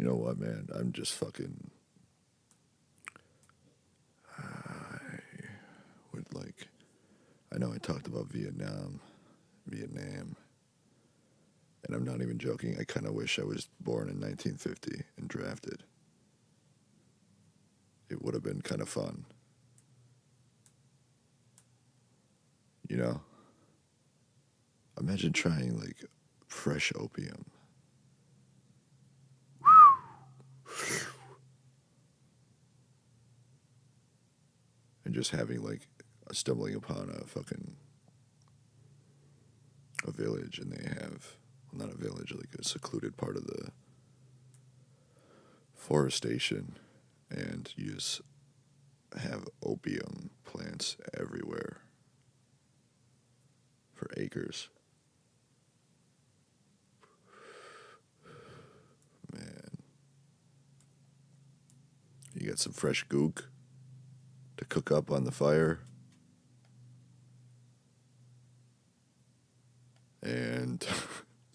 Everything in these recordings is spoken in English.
You know what, man? I'm just fucking. I would like. I know I talked about Vietnam, and I'm not even joking. I kind of wish I was born in 1950 and drafted. It would have been kind of fun, you know? Imagine trying like fresh opium. And just having like stumbling upon a fucking a village, and they have, well, not a village, like a secluded part of the forestation, and you just have opium plants everywhere for acres. Man, you got some fresh gook to cook up on the fire, and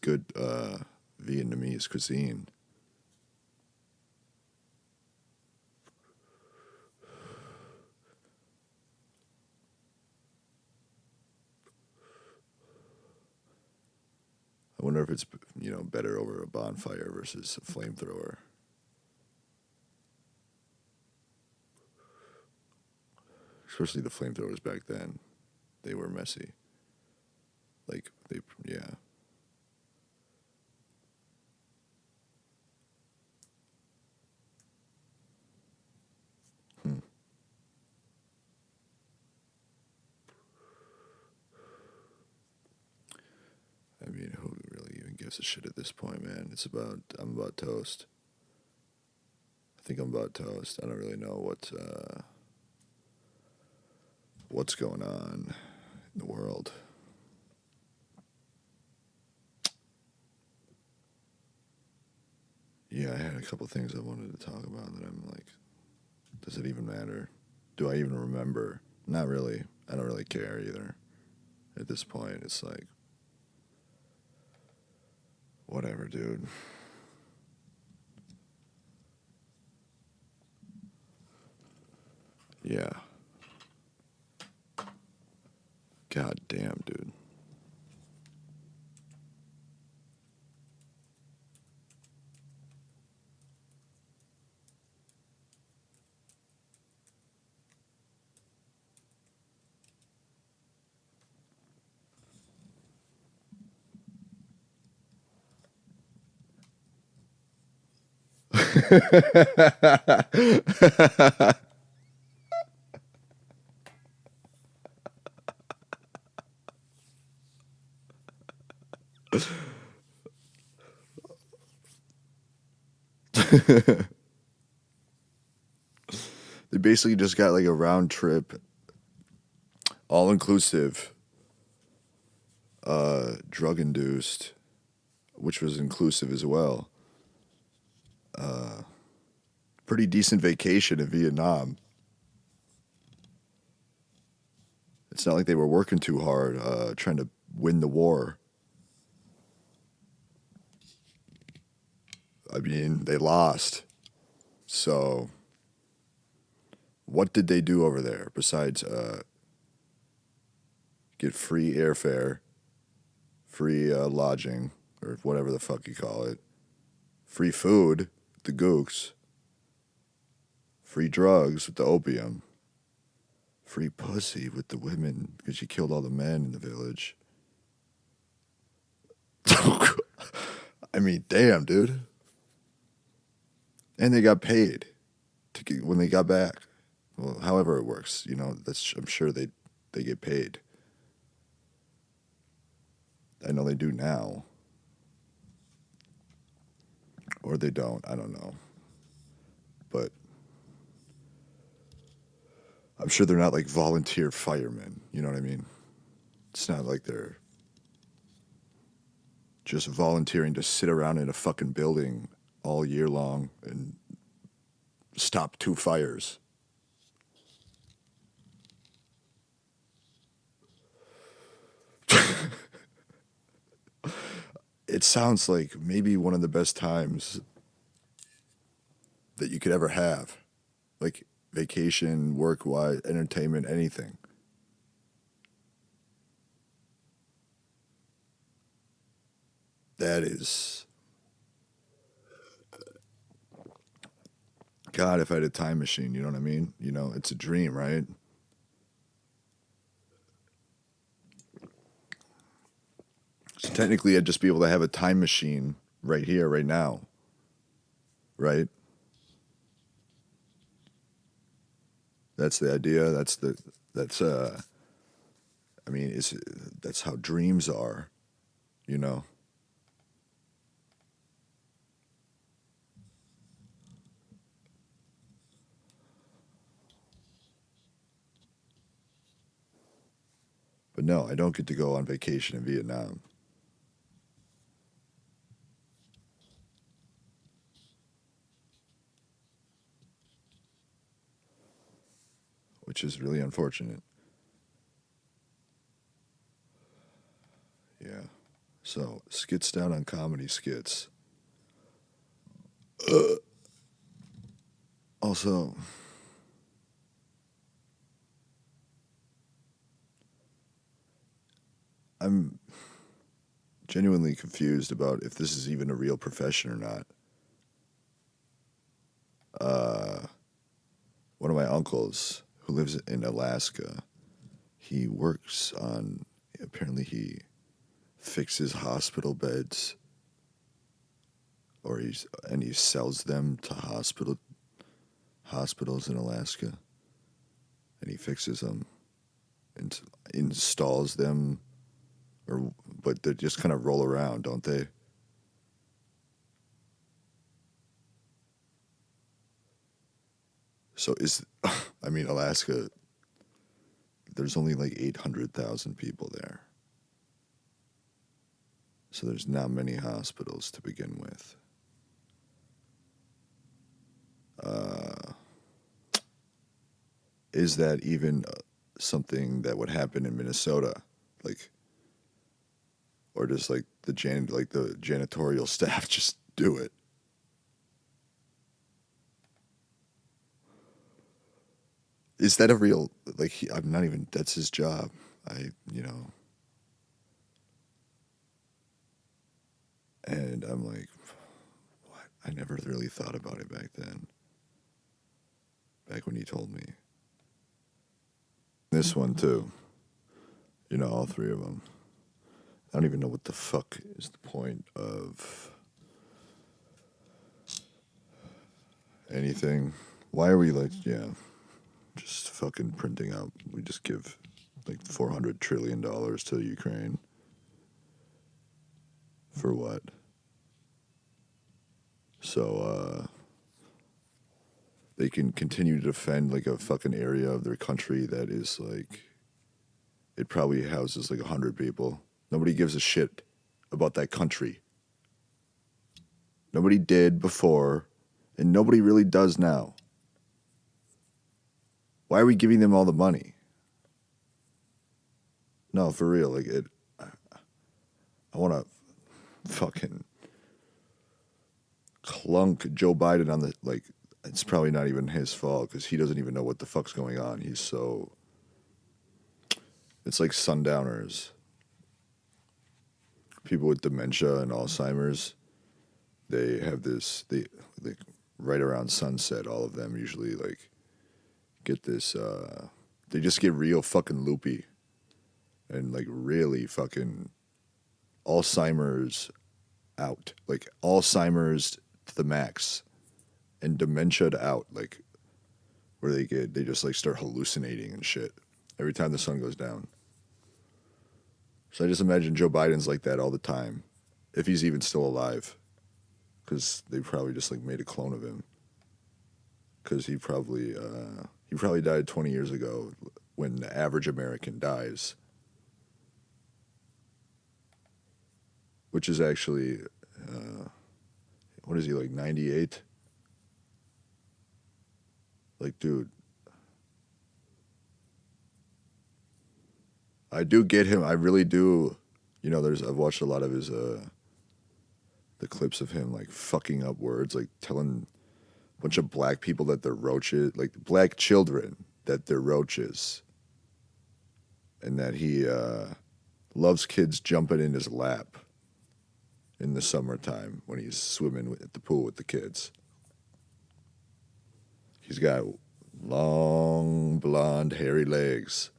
good Vietnamese cuisine. I wonder if it's better over a bonfire versus a flamethrower. Especially the flamethrowers back then, they were messy. Like yeah. Hmm. I mean, who really even gives a shit at this point, man? I'm about toast. I think I'm about toast. I don't really know what's going on in the world. Yeah, I had a couple things I wanted to talk about that I'm like, does it even matter? Do I even remember? Not really. I don't really care either. At this point, it's like, whatever, dude. Yeah. God damn, dude. They basically just got like a round trip, all inclusive, drug induced, which was inclusive as well. Pretty decent vacation in Vietnam. It's not like they were working too hard, trying to win the war. I mean, they lost. So, what did they do over there besides get free airfare, free lodging, or whatever the fuck you call it, free food, the gooks, free drugs with the opium, free pussy with the women because she killed all the men in the village. I mean, damn, dude. And they got paid when they got back. Well, however it works, that's I'm sure they get paid. I know they do now, or they don't. I don't know, but I'm sure they're not like volunteer firemen. You know what I mean? It's not like they're just volunteering to sit around in a fucking building all year long and stop two fires. It sounds like maybe one of the best times that you could ever have. Like vacation, work wise, entertainment, anything. That is, God, if I had a time machine, you know what I mean? You know, it's a dream, right? So technically, I'd just be able to have a time machine right here, right now, right? That's the idea. That's I mean, that's how dreams are, you know. But no, I don't get to go on vacation in Vietnam, which is really unfortunate. Yeah. So skits down on comedy skits. Also, I'm genuinely confused about if this is even a real profession or not. Uh, One of my uncles who lives in Alaska, he works on, apparently, he fixes hospital beds and he sells them to hospitals in Alaska and he fixes them and installs them or but they just kind of roll around, don't they? So is I mean Alaska, there's only like 800,000 people there. So there's not many hospitals to begin with. Uh, is that even something that would happen in Minnesota? Like, or does like the janitorial staff just do it? Is that a real like? I'm not even. That's his job. I you know, and I'm like, what? I never really thought about it back then. Back when he told me this one too. You know, all three of them. I don't even know what the fuck is the point of anything. Why are we like, yeah, just fucking printing out? We just give like $400 trillion to Ukraine for what? So they can continue to defend like a fucking area of their country that is like it probably houses like 100 people. Nobody gives a shit about that country. Nobody did before, and nobody really does now. Why are we giving them all the money? No, for real. Like it, I want to fucking clunk Joe Biden on the like. It's probably not even his fault because he doesn't even know what the fuck's going on. He's so. It's like sundowners. People with dementia and Alzheimer's. They have this. They right around sunset. All of them usually like get this. They just get real fucking loopy and like really fucking Alzheimer's out. Like Alzheimer's to the max and dementia to out. Like where they just like start hallucinating and shit every time the sun goes down. So I just imagine Joe Biden's like that all the time, if he's even still alive, because they probably just like made a clone of him. Because he probably died 20 years ago when the average American dies, which is actually what is he like 98? Like, dude, I do get him. I really do. You know, there's I've watched a lot of his the clips of him like fucking up words, like bunch of black people that they're roaches, like black children that they're roaches, and that he loves kids jumping in his lap in the summertime when he's swimming at the pool with the kids. He's got long, blonde, hairy legs.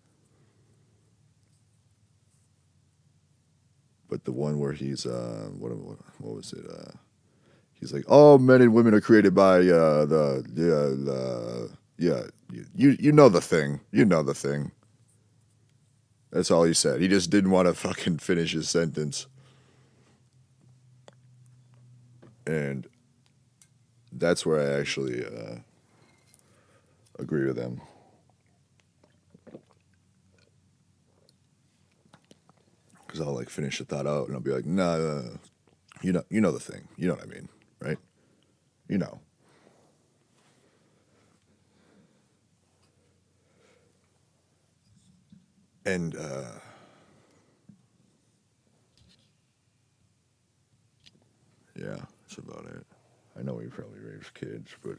But the one where he's what was it? He's like, all men and women are created by you know the thing. You know the thing. That's all he said. He just didn't want to fucking finish his sentence. And that's where I actually agree with him. Because I'll like finish the thought out and I'll be like, nah, you know the thing. You know what I mean, right? You know. And yeah, that's about it. I know he probably rapes kids, but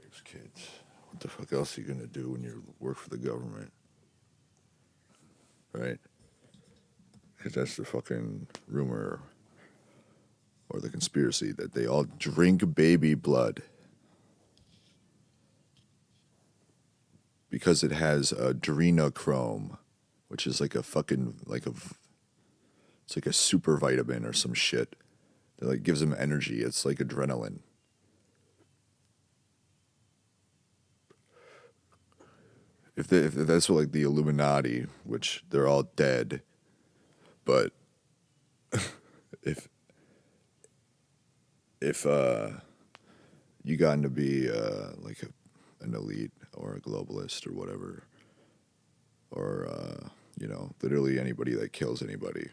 rapes kids. What the fuck else are you gonna do when you work for the government, right? Because that's the fucking rumor or the conspiracy that they all drink baby blood because it has adrenochrome, which is like a fucking it's like a super vitamin or some shit that like gives them energy. It's like adrenaline. If that's what like the Illuminati, which they're all dead, but if you gotten to be like an elite or a globalist or whatever, or literally anybody that kills anybody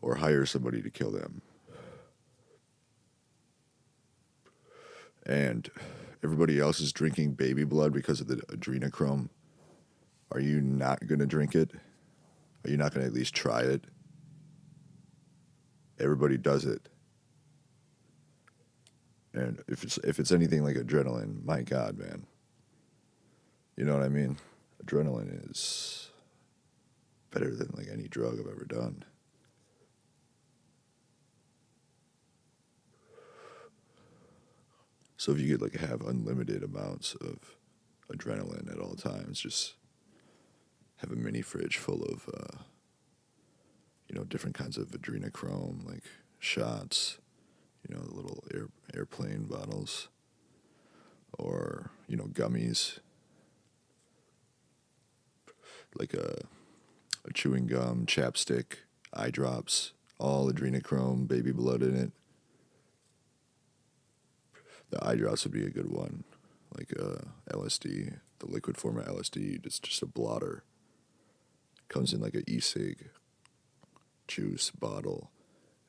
or hires somebody to kill them, and everybody else is drinking baby blood because of the adrenochrome, are you not going to drink it? Are you not going to at least try it? Everybody does it. And if it's anything like adrenaline, my God, man. You know what I mean? Adrenaline is better than like any drug I've ever done. So if you could like have unlimited amounts of adrenaline at all times, just have a mini fridge full of different kinds of adrenochrome, like shots, the little airplane bottles, or gummies, like a chewing gum, chapstick, eye drops, all adrenochrome, baby blood in it. The eye drops would be a good one, like LSD, the liquid form of LSD. It's just a blotter. Comes in like a e-cig juice bottle,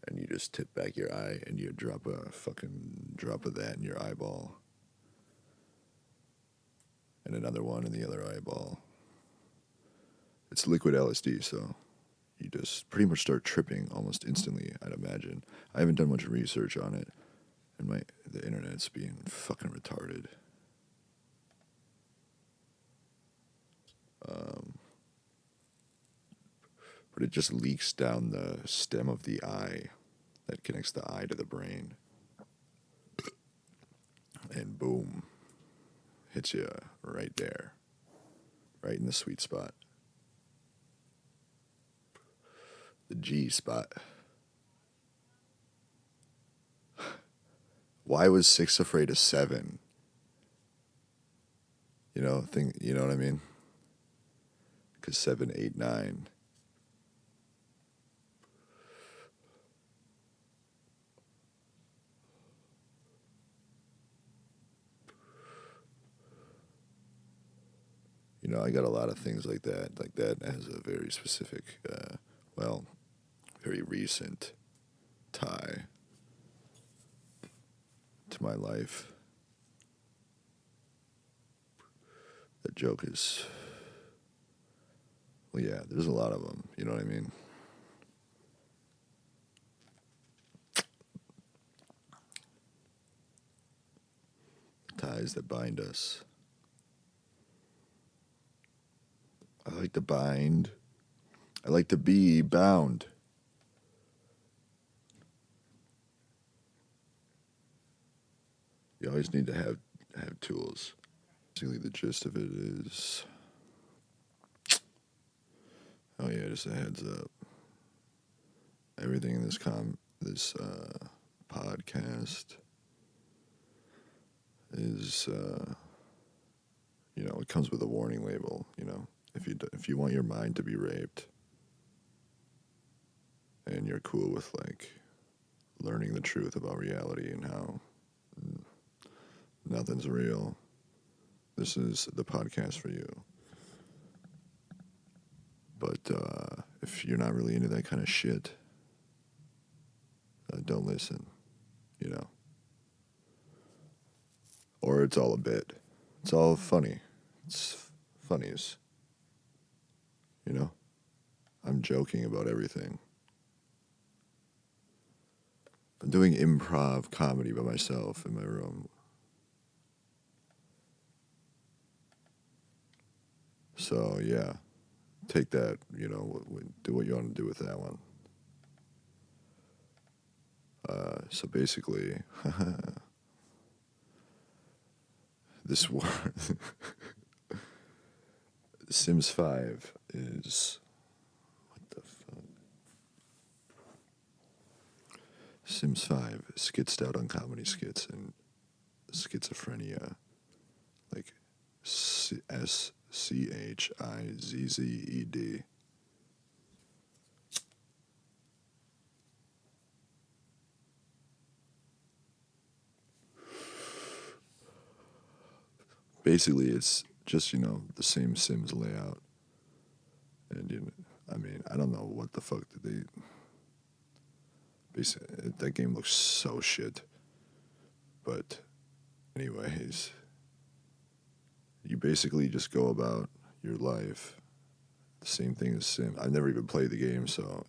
and you just tip back your eye and you drop a fucking drop of that in your eyeball, and another one in the other eyeball. It's liquid LSD, so you just pretty much start tripping almost instantly, I'd imagine. I haven't done much research on it, and the internet's being fucking retarded. But it just leaks down the stem of the eye that connects the eye to the brain. And boom, hits you right there, right in the sweet spot. The G spot. Why was 6 afraid of 7? You know what I mean? Because 7, 8, 9. I got a lot of things like that. Like that has a very specific, very recent tie to my life. That joke is, well, yeah, there's a lot of them. You know what I mean? ties that bind us. I like to bind. I like to be bound. You always need to have tools. Basically, the gist of it is, oh yeah, just a heads up. Everything in this podcast is, it comes with a warning label. If you want your mind to be raped, and you're cool with like learning the truth about reality and how nothing's real, this is the podcast for you. But if you're not really into that kind of shit, don't listen, Or it's all a bit. It's all funny. It's funnies. I'm joking about everything. I'm doing improv comedy by myself in my room. So, yeah. Take that, do what you want to do with that one. So basically, this war, Sims 5 is, what the fuck? Sims 5 skitsed out on comedy skits and schizophrenia, like SCHIZZED. Basically, it's just, the same Sims layout. And, I don't know what the fuck did they... Basically, that game looks so shit. But, anyways, you basically just go about your life. The same thing as Sims. I've never even played the game, so,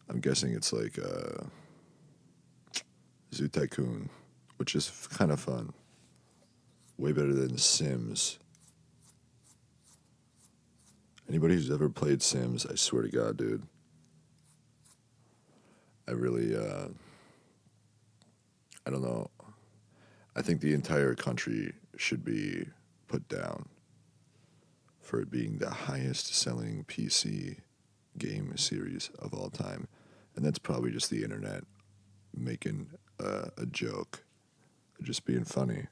I'm guessing it's like Zoo Tycoon, which is kind of fun. Way better than Sims. Anybody who's ever played Sims, I swear to God, dude. I really, I don't know. I think the entire country should be put down for it being the highest selling PC game series of all time. And that's probably just the internet making a joke, just being funny.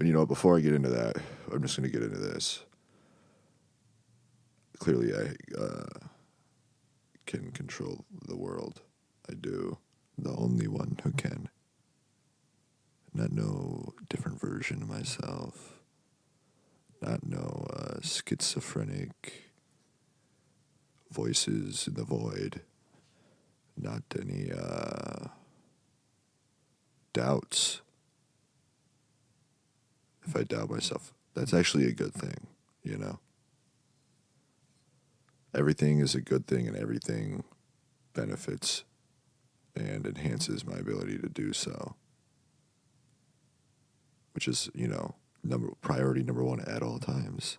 And before I get into that, I'm just going to get into this. Clearly, I can control the world. I do. The only one who can. Not no different version of myself. Not no schizophrenic voices in the void. Not any doubts. If I doubt myself, that's actually a good thing, Everything is a good thing and everything benefits and enhances my ability to do so. Which is, priority number one at all times.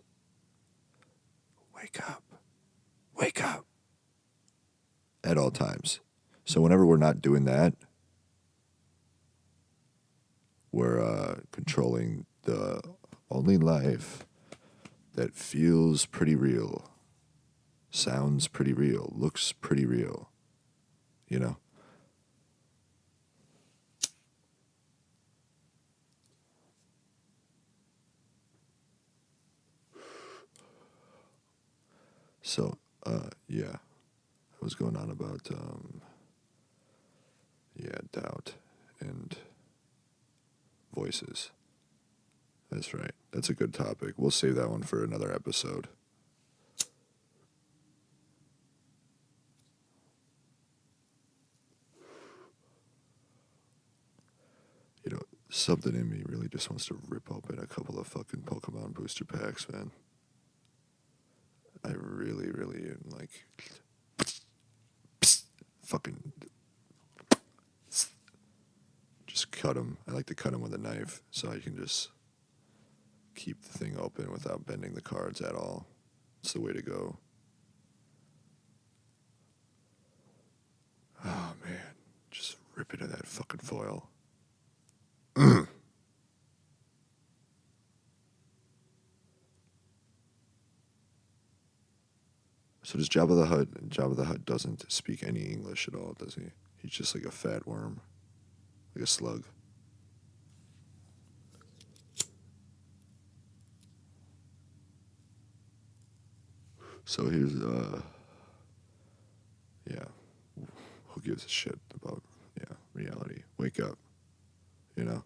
Wake up. Wake up. At all times. So whenever we're not doing that, we're controlling the only life that feels pretty real, sounds pretty real, looks pretty real, So, yeah, I was going on about, doubt and voices. That's right. That's a good topic. We'll save that one for another episode. Something in me really just wants to rip open a couple of fucking Pokemon booster packs, man. I really, really am like... fucking... just cut them. I like to cut them with a knife so I can just keep the thing open without bending the cards at all. It's the way to go. Oh, man. Just rip into that fucking foil. So does Jabba the Hutt? Jabba the Hutt doesn't speak any English at all, does he? He's just like a fat worm, like a slug. So here's yeah. Who gives a shit about reality? Wake up, you know.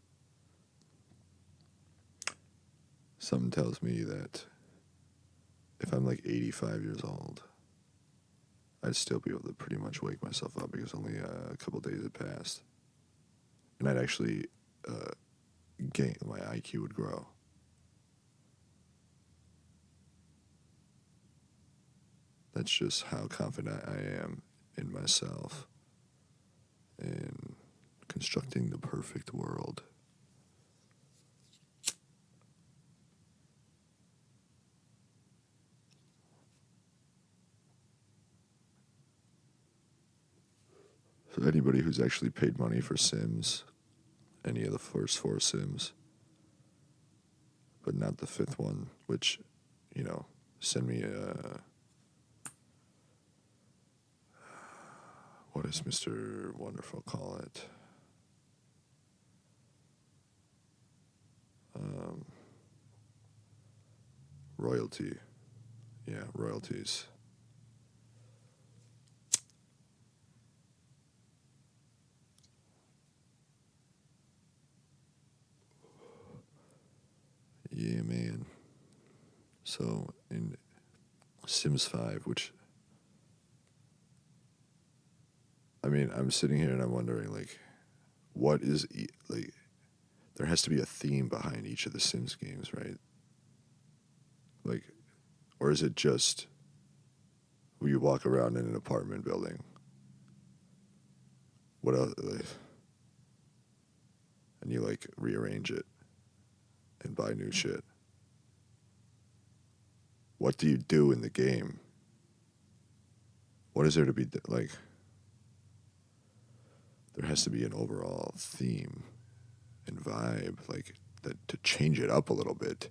Something tells me that if I'm like 85 years old, I'd still be able to pretty much wake myself up because only a couple days had passed, and I'd actually gain, my IQ would grow. That's just how confident I am in myself in constructing the perfect world. So anybody who's actually paid money for Sims, any of the first 4 Sims, but not the 5th one, which, send me what does Mr. Wonderful call it? Royalty. Yeah, royalties. Yeah, man. So in Sims 5, which, I mean, I'm sitting here and I'm wondering, like, what is, like, there has to be a theme behind each of the Sims games, right? Like, or is it just where you walk around in an apartment building? What else? Like, and you, like, rearrange it and buy new shit. What do you do in the game? What is there to be, like, there has to be an overall theme and vibe, like, that to change it up a little bit.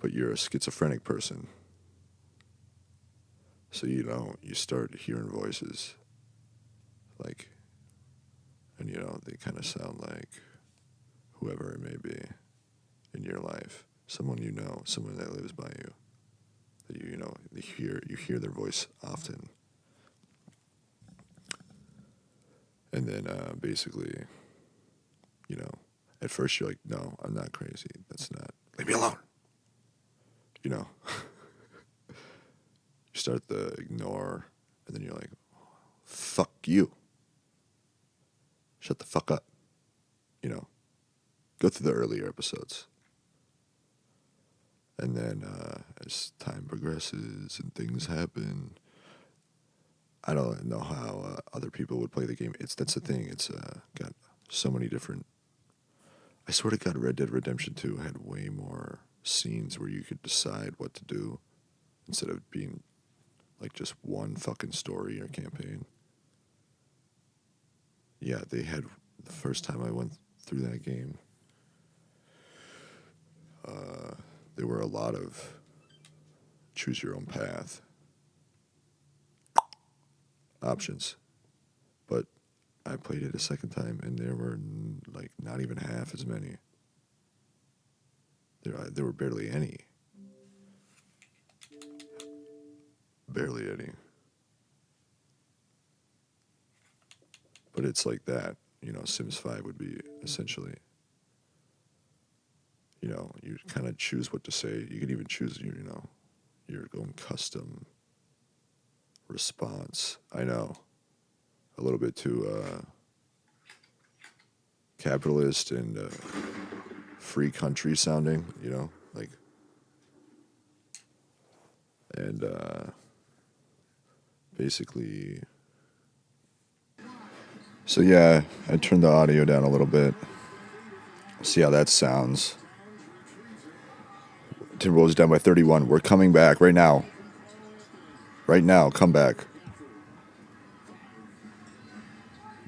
But you're a schizophrenic person. So, you start hearing voices, like, and, they kind of sound like whoever it may be in your life, someone someone that lives by you, that you hear their voice often. And then basically, at first you're like, no, I'm not crazy. That's not, leave me alone. You start to ignore, and then you're like, fuck you. Shut the fuck up. Go through the earlier episodes. And then as time progresses and things happen, I don't know how other people would play the game. That's the thing. It's got so many different. I swear to God, Red Dead Redemption 2 had way more scenes where you could decide what to do instead of being like just one fucking story or campaign. Yeah, they had the first time I went through that game. There were a lot of choose your own path options, but I played it a second time and there were like not even half as many. There were barely any. Barely any. But it's like that. Sims 5 would be essentially, you kind of choose what to say. You can even choose, your own custom response. I know. A little bit too capitalist and free country sounding, you know, like, and basically, so yeah, I turned the audio down a little bit. See how that sounds. Timberwolves down by 31. We're coming back right now. Right now, come back.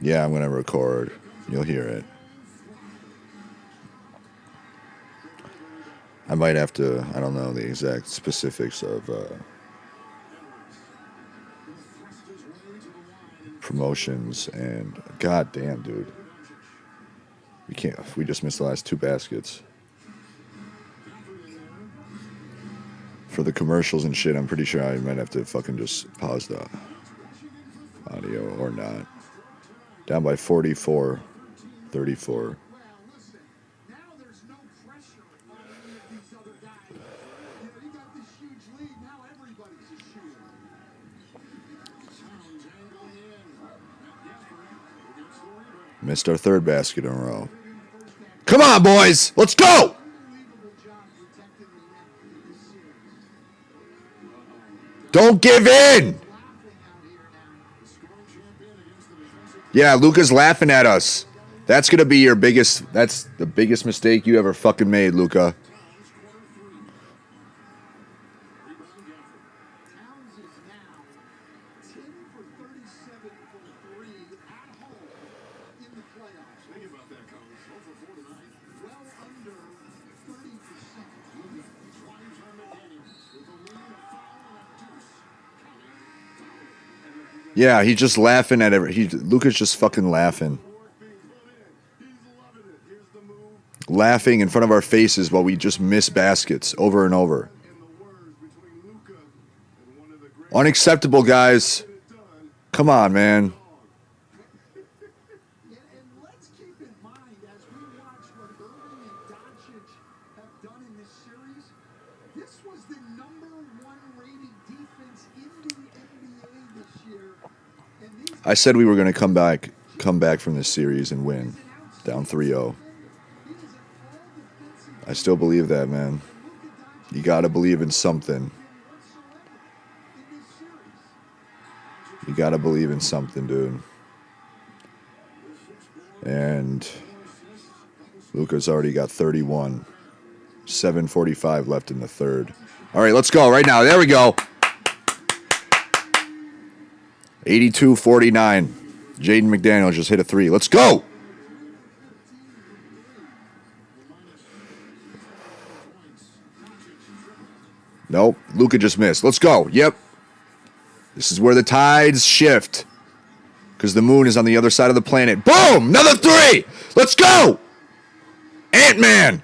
Yeah, I'm going to record. You'll hear it. I might have to, I don't know the exact specifics of promotions and god damn, dude. We just missed the last 2 baskets. For the commercials and shit, I'm pretty sure I might have to fucking just pause the audio or not. Down by 44, 34. Missed our 3rd basket in a row. Come on, boys! Let's go! Don't give in! Yeah, Luka's laughing at us. That's going to be that's the biggest mistake you ever fucking made, Luka. Yeah, he's just laughing at Luka's just fucking laughing. Laughing in front of our faces while we just miss baskets over and over. Unacceptable, guys. Come on, man. I said we were going to come back from this series and win. Down 3-0. I still believe that, man. You got to believe in something. You got to believe in something, dude. And Luka's already got 31. 7:45 left in the 3rd. All right, let's go right now. There we go. 82-49. Jaden McDaniels just hit a 3. Let's go. Nope. Luka just missed. Let's go. Yep. This is where the tides shift. Because the moon is on the other side of the planet. Boom! Another 3! Let's go! Ant-Man!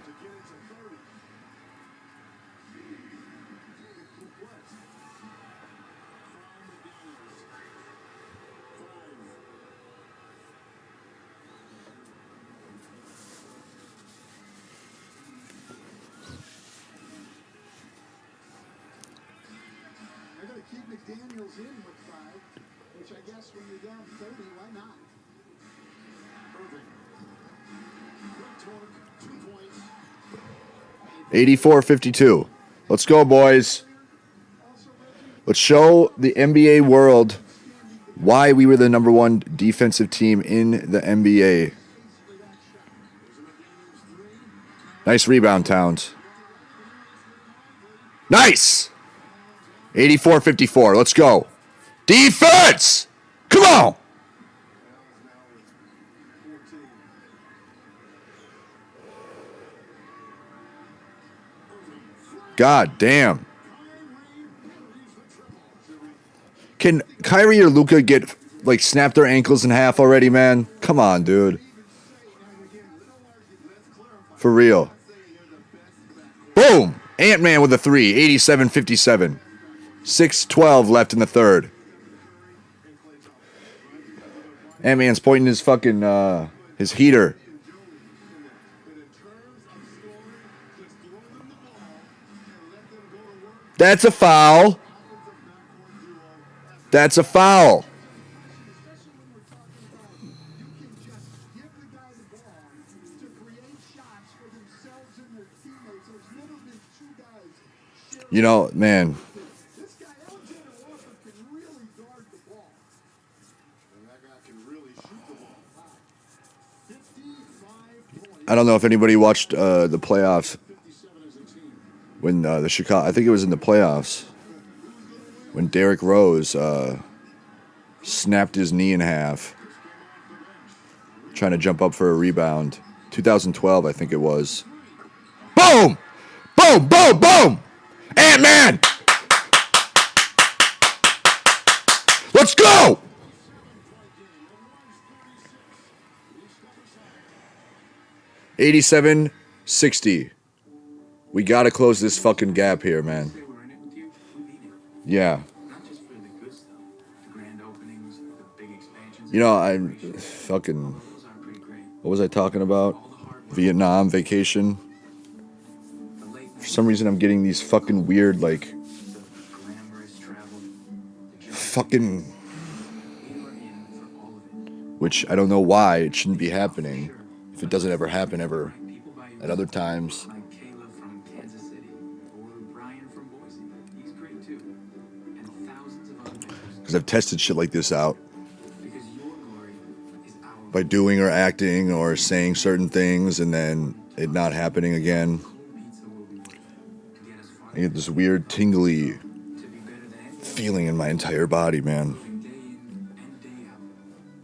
McDaniels in with 5, which I guess when you're down 30, why not? Irving. 84-52. Let's go, boys. Let's show the NBA world why we were the number 1 defensive team in the NBA. Nice rebound, Towns. Nice! 84-54. Let's go. Defense! Come on! God damn. Can Kyrie or Luka snap their ankles in half already, man? Come on, dude. For real. Boom! Ant-Man with a 3. 87-57. 6:12 left in the 3rd. Ant-Man's pointing his fucking, his heater. That's a foul. That's a foul. You know, man, This guy, Alexander Walker, can really guard the ball. And that guy can really shoot the ball. Wow. 55 points. I don't know if anybody watched the playoffs 57 as a team. when the Chicago. I think it was in the playoffs when Derrick Rose snapped his knee in half, trying to jump up for a rebound. 2012, I think it was. Boom! Boom! Boom! Boom! Ant-Man! Let's go! 87-60. We gotta close this fucking gap here, man. Say we're in it with you, we mean it. Yeah. Not just for the good stuff, the grand openings, the big expansions. You know, I'm fucking. Those are pretty great. What was I talking about? All the hard work, Vietnam vacation. the late For some reason, I'm getting these fucking weird, like, the glamorous travel, the journey. fucking. We were in for all of it. Which I don't know why it shouldn't be happening. If it doesn't ever happen ever People by your at other times. like Caleb from Kansas City or Brian from Boise. He's great too. And thousands of other members. Because I've tested shit like this out Because your glory is our by doing or acting or saying certain things and then it not happening again. cold pizza will be waiting to get us I farther get this weird tingly to be better than anything. feeling in my entire body, man. Day in and day out,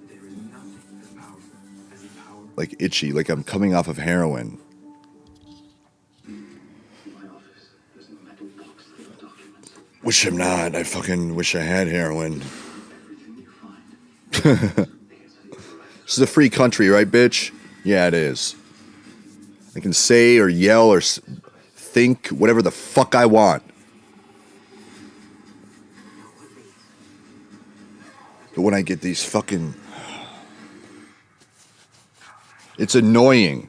there is nothing as powerful as the power Like itchy, like I'm coming off of heroin. Wish I'm not. I fucking wish I had heroin. This is a free country, right, bitch? Yeah, it is. I can say or yell or think whatever the fuck I want. But when I get these fucking... It's annoying.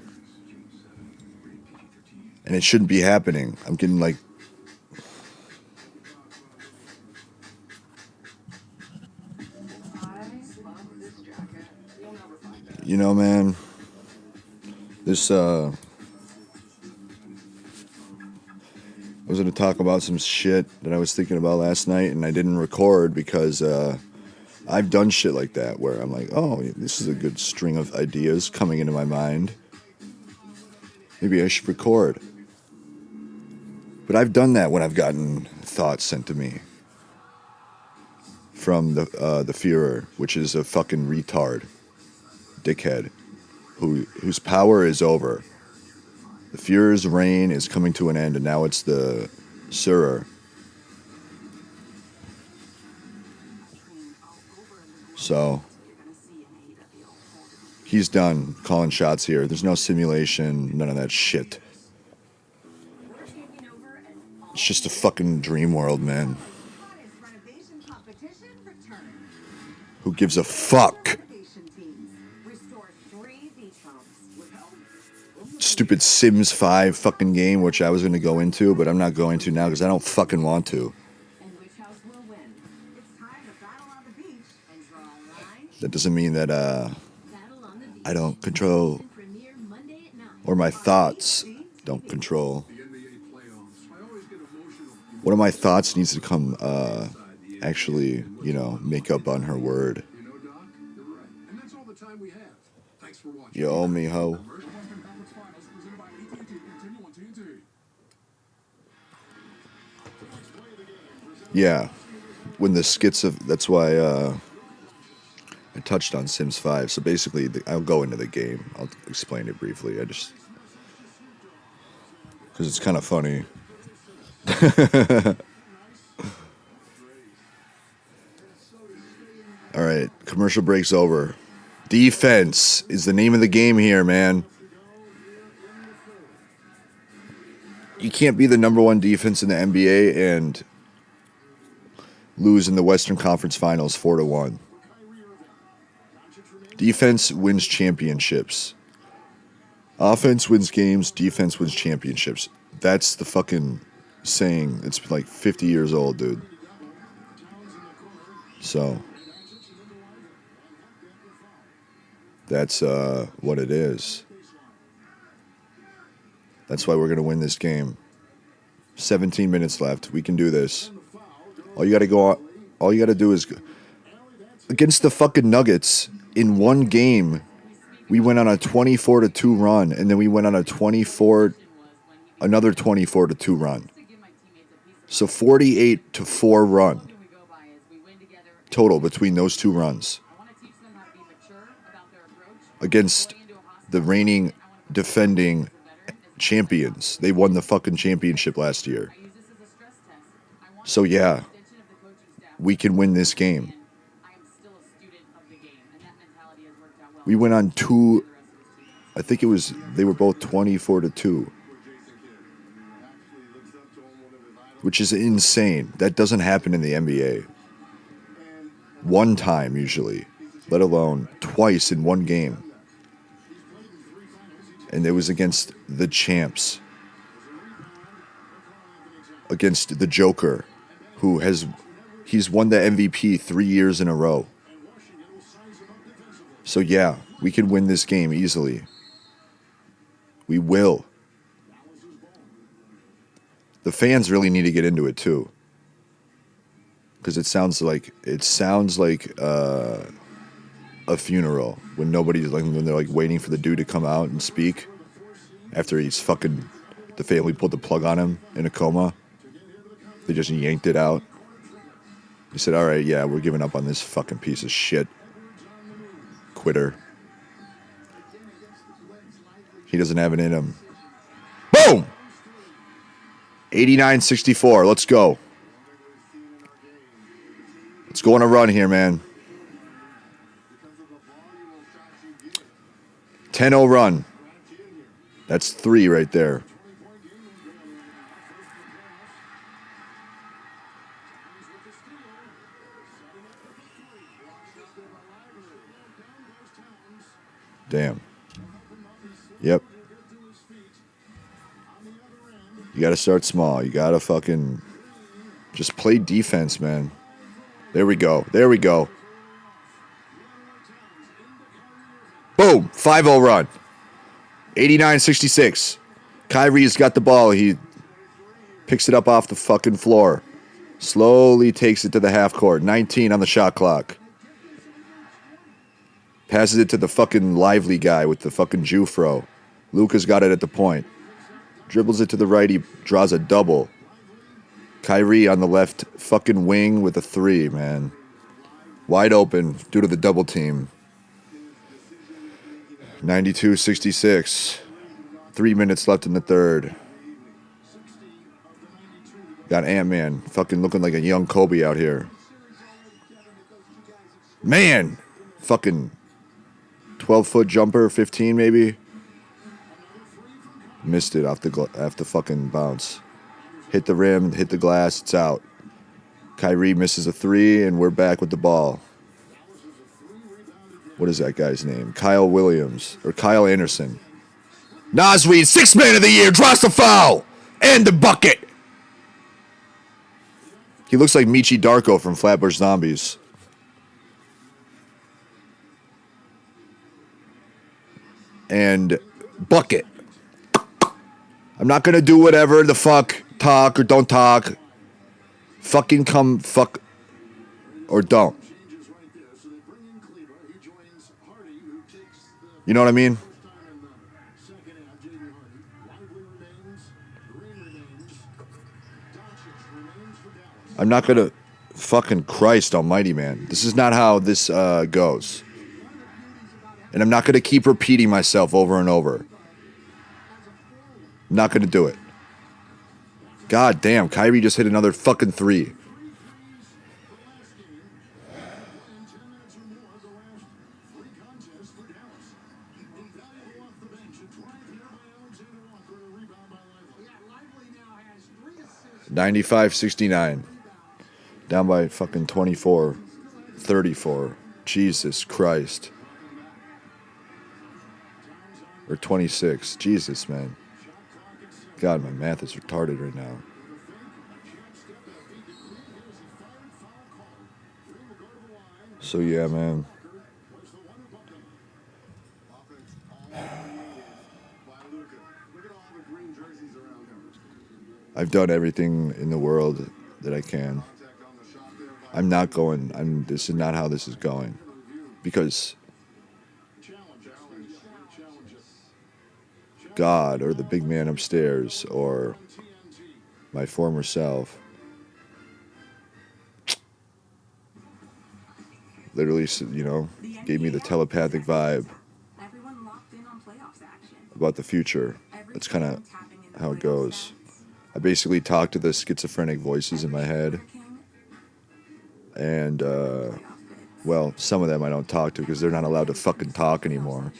And it shouldn't be happening. I'm getting like... You know, man, this, I was going to talk about some shit that I was thinking about last night and I didn't record because, I've done shit like that where I'm like, oh, this is a good string of ideas coming into my mind. Maybe I should record. But I've done that when I've gotten thoughts sent to me from the Führer, which is a fucking retard. Dickhead, whose power is over. The Führer's reign is coming to an end, and now it's the Führer. So he's done calling shots here. There's no simulation, none of that shit. It's just a fucking dream world, man. Who gives a fuck? Stupid Sims 5 fucking game, which I was going to go into, but I'm not going to now because I don't fucking want to. That doesn't mean that I don't control, or my thoughts don't control. One of my thoughts needs to come actually, make up on her word. You know, Doc, you're right. And that's all the time we have. Thanks for watching. You owe me, ho. Western Conference Finals presented by AT&T. Continue on TNT. Yeah, when the skits of, that's why I touched on Sims 5. So basically, I'll go into the game. I'll explain it briefly. Because it's kind of funny. All right, commercial break's over. Defense is the name of the game here, man. You can't be the number one defense in the NBA and lose in the Western Conference Finals 4-1. Defense wins championships. Offense wins games. Defense wins championships. That's the fucking saying. It's like 50 years old, dude. So that's what it is. That's why we're going to win this game. 17 minutes left. We can do this. All you got to go on. All you got to do is against the fucking Nuggets in one game. We went on a 24-2 run, and then we went on another 24-2 run. So 48-4 run total between those two runs against the reigning defending champions. They won the fucking championship last year. So yeah, we can win this game. We went on two, I think it was, they were both 24-2, which is insane. That doesn't happen in the NBA. One time usually, let alone twice in one game. And it was against the champs, against the Joker, he's won the MVP 3 years in a row. So yeah, we can win this game easily. We will. The fans really need to get into it too, because it sounds like a funeral when nobody's like, when they're like waiting for the dude to come out and speak after he's fucking, the family pulled the plug on him in a coma. They just yanked it out. He said, "All right, yeah, we're giving up on this fucking piece of shit. Quitter. He doesn't have it in him." Boom! 89-64. Let's go. Let's go on a run here, man. 10-0 run. That's 3 right there. Damn. Yep. You got to start small. You got to fucking just play defense, man. There we go. There we go. Boom. 5-0 run. 89-66. Kyrie's got the ball. He picks it up off the fucking floor. Slowly takes it to the half court. 19 on the shot clock. Passes it to the fucking lively guy with the fucking Jufro. Luka's got it at the point. Dribbles it to the right. He draws a double. Kyrie on the left fucking wing with a 3, man. Wide open due to the double team. 92-66. 3 minutes left in the third. Got Ant-Man fucking looking like a young Kobe out here. Man! Fucking 12-foot jumper, 15 maybe. Missed it off the fucking bounce. Hit the rim, hit the glass, it's out. Kyrie misses a 3, and we're back with the ball. What is that guy's name? Kyle Williams, or Kyle Anderson. Nasweed, 6th man of the year, draws the foul, and the bucket. He looks like Michi Darko from Flatbush Zombies. And bucket. I'm not going to do whatever the fuck, talk or don't talk. Fucking come, fuck, or don't. You know what I mean? I'm not going to, fucking Christ almighty, man. This is not how this goes. And I'm not going to keep repeating myself over and over. I'm not going to do it. God damn, Kyrie just hit another fucking 3. $95-69. Down by fucking 24-34. Jesus Christ. Or 26. Jesus, man. God, my math is retarded right now. So yeah, man. I've done everything in the world that I can. I'm not going. This is not how this is going, because God or the big man upstairs or my former self literally, gave me the telepathic vibe Everyone locked in on playoffs action. about the future. That's kind of how it goes. I basically talk to the schizophrenic voices in my head, and well, some of them I don't talk to because they're not allowed to fucking talk anymore.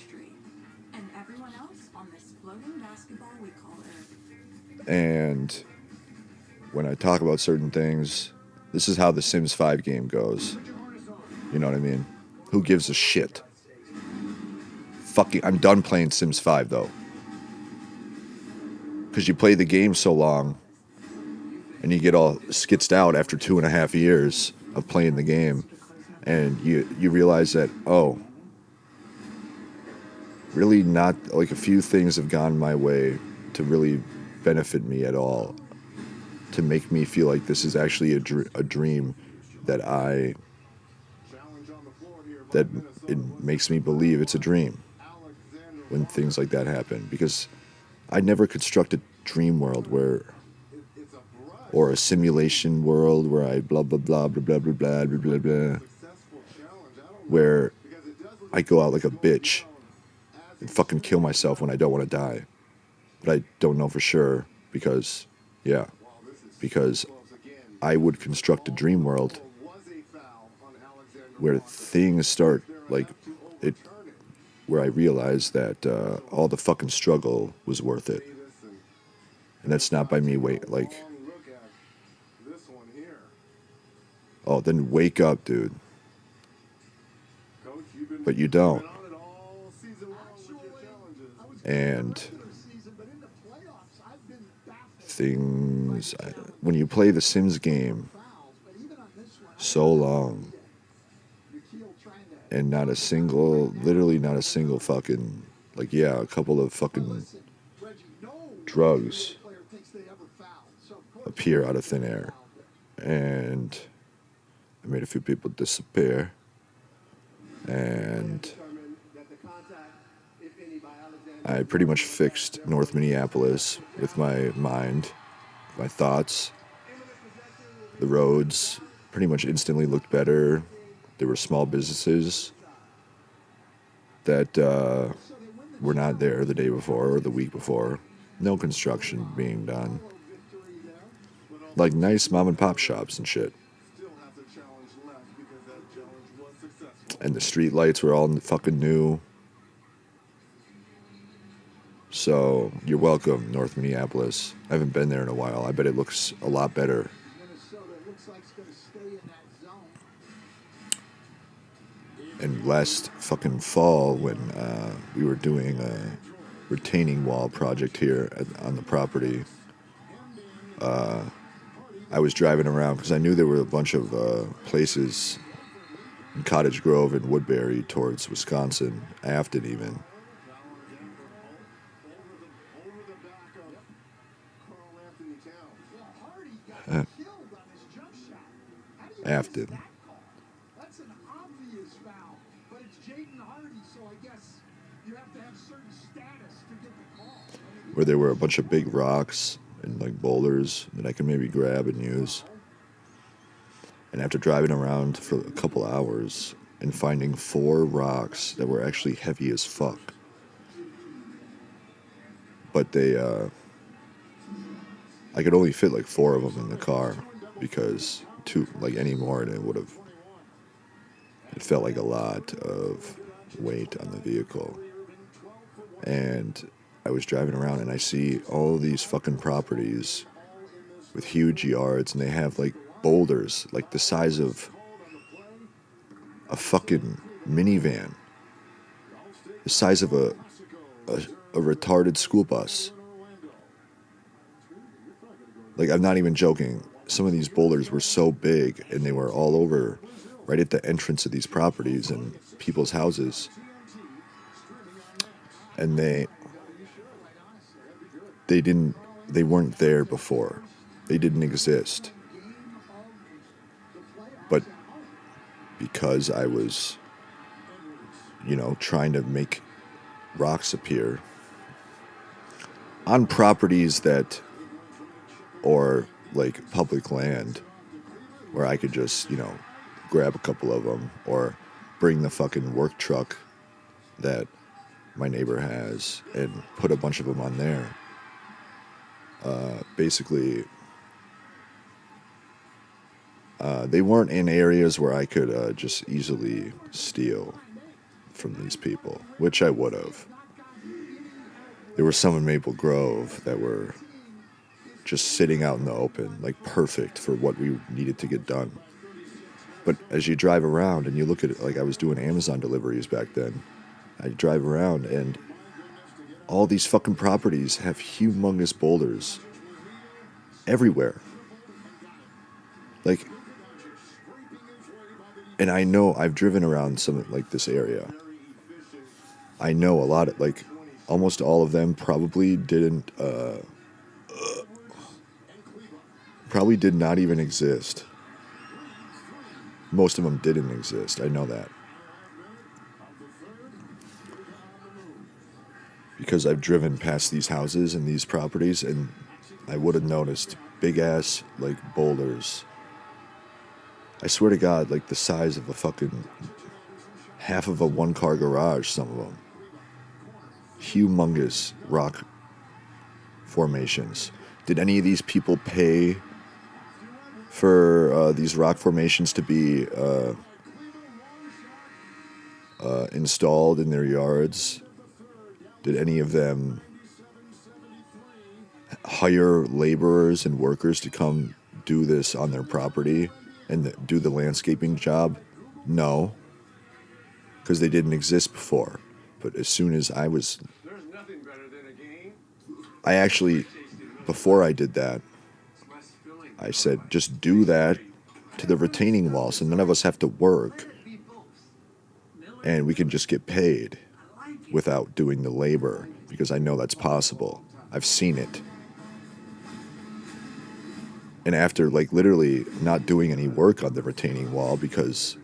And everyone else on this floating basketball we call Earth. And when I talk about certain things, this is how the Sims 5 game goes. You know what I mean? Who gives a shit? I'm done playing Sims 5 though. Because you play the game so long and you get all skitzed out after 2.5 years of playing the game, and you realize that, oh, really not, like, a few things have gone my way to really benefit me at all, to make me feel like this is actually a dream that it makes me believe it's a dream when things like that happen, because I never construct a dream world or a simulation world where I blah blah blah blah blah blah blah blah blah blah, where I go out like a bitch and fucking kill myself when I don't want to die, but I don't know for sure because I would construct a dream world where things start like it, where I realize that all the fucking struggle was worth it, and that's not by me oh, then wake up, dude. But you don't. And when you play the Sims game so long and literally not a single fucking, a couple of fucking drugs appear out of thin air, and I made a few people disappear, and I pretty much fixed North Minneapolis with my mind, my thoughts. The roads pretty much instantly looked better. There were small businesses that were not there the day before or the week before. No construction being done. Like nice mom and pop shops and shit. And the street lights were all fucking new. So you're welcome, North Minneapolis. I haven't been there in a while. I bet it looks a lot better. And last fucking fall, when we were doing a retaining wall project here on the property, I was driving around because I knew there were a bunch of places in Cottage Grove and Woodbury towards Wisconsin, Afton even. Afton. That's an obvious foul, but it's Jaden Hardy, so I guess you have to have certain status to get the call. Where there were a bunch of big rocks and like boulders that I could maybe grab and use. And after driving around for a couple hours and finding 4 rocks that were actually heavy as fuck, but I could only fit like 4 of them in the car, because any more and it felt like a lot of weight on the vehicle. And I was driving around and I see all these fucking properties with huge yards, and they have like boulders like the size of a fucking minivan, the size of a retarded school bus. Like, I'm not even joking. Some of these boulders were so big, and they were all over, right at the entrance of these properties and people's houses. And they didn't they weren't there before. They didn't exist. But because I was, trying to make rocks appear on properties that, or like public land, where I could just, grab a couple of them or bring the fucking work truck that my neighbor has and put a bunch of them on there. Basically, they weren't in areas where I could just easily steal from these people, which I would have. There were some in Maple Grove that were just sitting out in the open, like perfect for what we needed to get done. But as you drive around and you look at it, like I was doing Amazon deliveries back then, I drive around and all these fucking properties have humongous boulders everywhere. Like, and I know I've driven around some like this area. I know a lot of, like, almost all of them probably did not even exist. Most of them didn't exist. I know that. Because I've driven past these houses and these properties, and I would have noticed big ass, like, boulders. I swear to God, like the size of a fucking half of a one-car garage, some of them. Humongous rock formations. Did any of these people pay for these rock formations to be installed in their yards? Did any of them hire laborers and workers to come do this on their property and do the landscaping job? No, because they didn't exist before. But as soon as I actually, before I did that, I said, just do that to the retaining wall so none of us have to work and we can just get paid without doing the labor, because I know that's possible. I've seen it. And after, like, literally not doing any work on the retaining wall because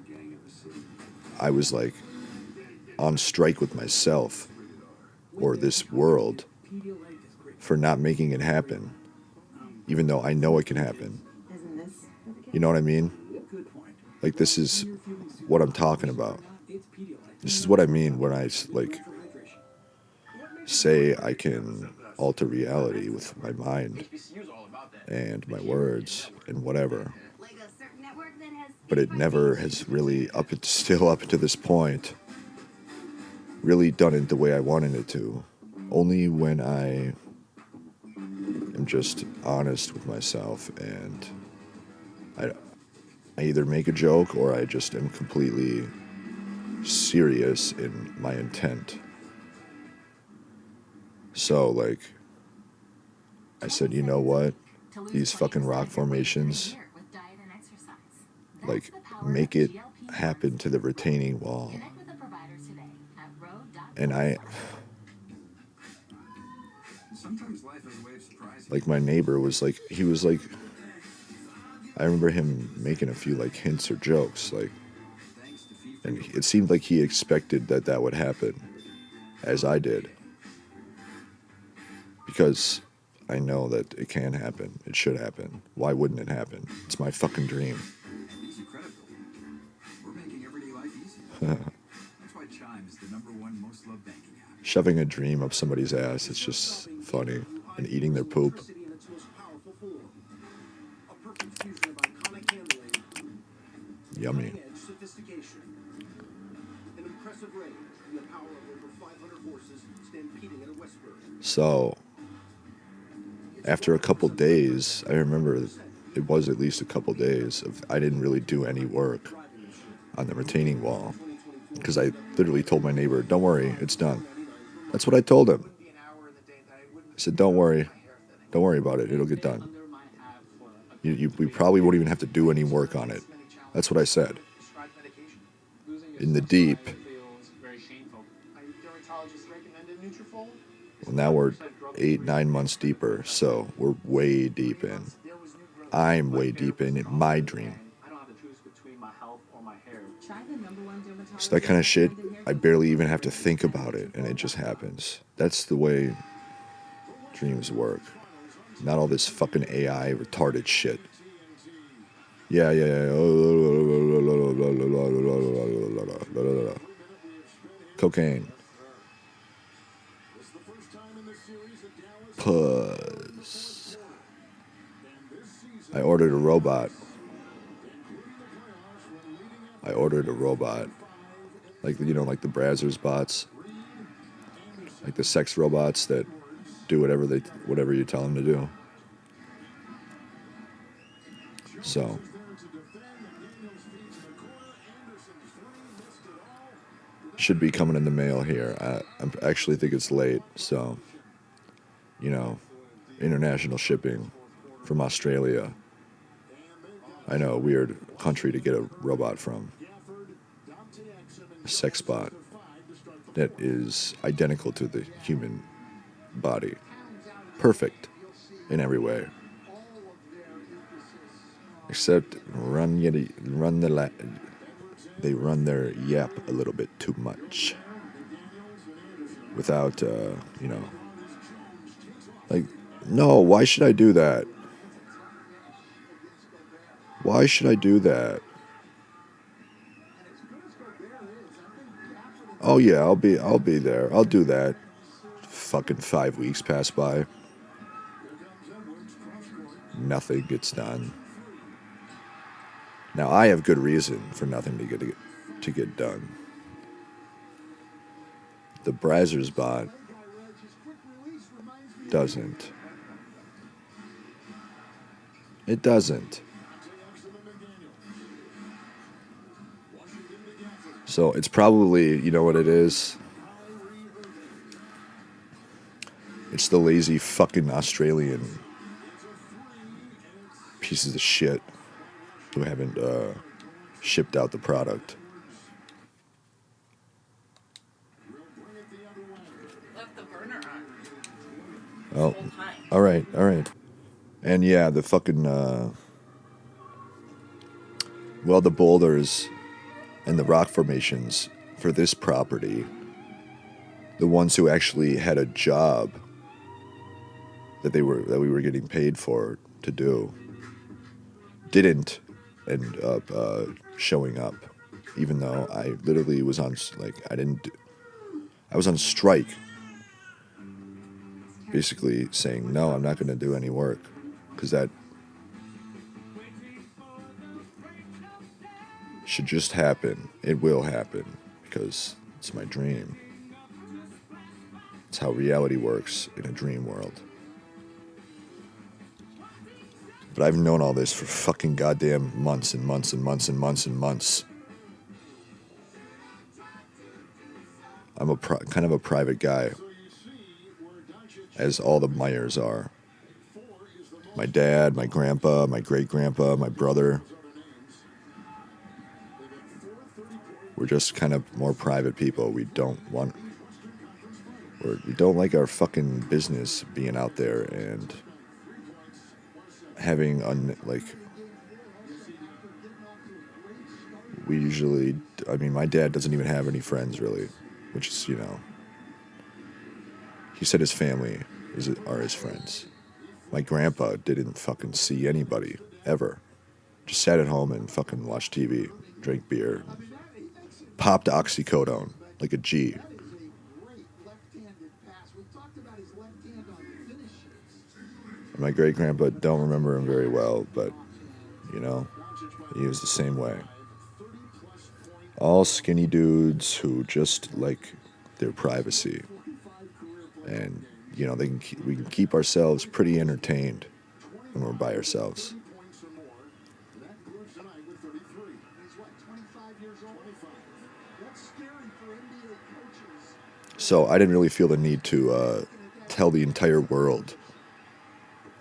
I was, like, on strike with myself or this world for not making it happen, even though I know it can happen. You know what I mean? Like, this is what I'm talking about. This is what I mean when I, like, say I can alter reality with my mind and my words and whatever. But it never has really, still up to this point, really done it the way I wanted it to. Only when I am just honest with myself and I either make a joke or I just am completely serious in my intent. So, like, I said, you know what? These fucking rock formations, like, make it happen to the retaining wall. And like, my neighbor was like, he was like, I remember him making a few, like, hints or jokes, like, and it seemed like he expected that would happen, as I did. Because I know that it can happen. It should happen. Why wouldn't it happen? It's my fucking dream. It's incredible. We're making everyday life easier. That's why Chime is the #1 most loved banking app. Shoving a dream up somebody's ass, it's just funny. And eating their poop. Yummy. So, after a couple days, I remember it was at least a couple days of I didn't really do any work on the retaining wall because I literally told my neighbor, "Don't worry, it's done." That's what I told him. I said, "Don't worry about it. It'll get done. We probably won't even have to do any work on it." That's what I said. In the deep. Now we're 8-9 months deeper, so we're way deep in. I'm way deep in my dream. I don't have to choose between my health or my hair. Try the #1 dermatologist. So that kind of shit, recommended hair I barely even have to think about it, and it just happens. That's the way dreams work. Not all this fucking AI retarded shit. Yeah. Cocaine. Puss. I ordered a robot. Like, you know, like the Brazzers bots. Like the sex robots that do whatever you tell them to do. So, should be coming in the mail here. I actually think it's late, so, you know, international shipping from Australia. I know, a weird country to get a robot from. A sex bot that is identical to the human body. Perfect in every way. Except they run their yap a little bit too much. Without, you know, like, no, why should I do that? Why should I do that? Oh yeah, I'll be there. I'll do that. Fucking 5 weeks pass by. Nothing gets done. Now I have good reason for nothing to get done. The Brazzers bot doesn't. It doesn't. So it's probably, you know what it is? It's the lazy fucking Australian pieces of shit who haven't shipped out the product. Left the burner on. Oh, Whole time. all right. And yeah, the fucking, well, the boulders and the rock formations for this property, the ones who actually had a job that we were getting paid for to do, didn't end up showing up, even though I literally was on, like, I was on strike, basically saying, no, I'm not going to do any work, because that should just happen. It will happen, because it's my dream. It's how reality works in a dream world. But I've known all this for fucking goddamn months and months and months and months and months. I'm kind of a private guy, as all the Myers are. My dad, my grandpa, my great-grandpa, my brother. We're just kind of more private people. We don't like our fucking business being out there and having, we usually, I mean, my dad doesn't even have any friends, really, which is, you know, he said his family are his friends. My grandpa didn't fucking see anybody, ever. Just sat at home and fucking watched TV, drank beer, popped oxycodone like a G. And my great-grandpa, don't remember him very well, but, you know, he was the same way. All skinny dudes who just like their privacy. And, you know, we can keep ourselves pretty entertained when we're by ourselves. So I didn't really feel the need to tell the entire world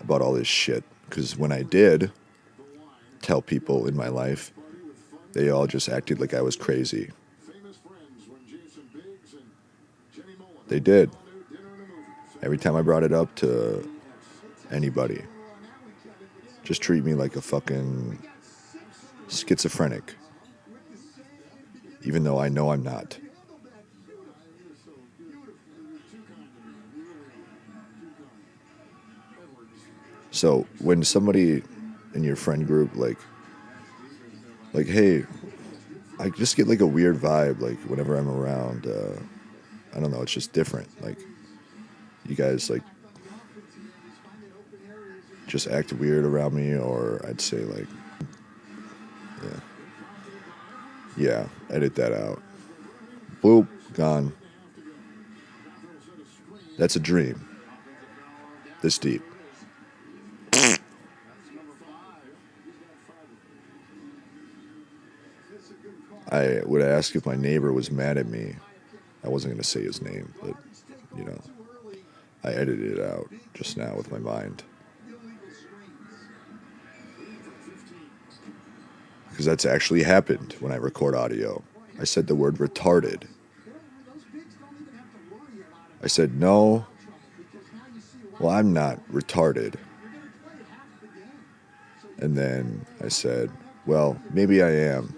about all this shit. Because when I did tell people in my life, they all just acted like I was crazy. They did. Every time I brought it up to anybody, just treat me like a fucking schizophrenic, even though I know I'm not. So when somebody in your friend group like, hey, I just get like a weird vibe like whenever I'm around. I don't know, it's just different. Like you guys like just act weird around me, or I'd say like, yeah, edit that out. Boop, gone. That's a dream. This deep. I would ask if my neighbor was mad at me. I wasn't going to say his name, but, you know, I edited it out just now with my mind. Because that's actually happened when I record audio. I said the word retarded. I said, no, well, I'm not retarded. And then I said, well, maybe I am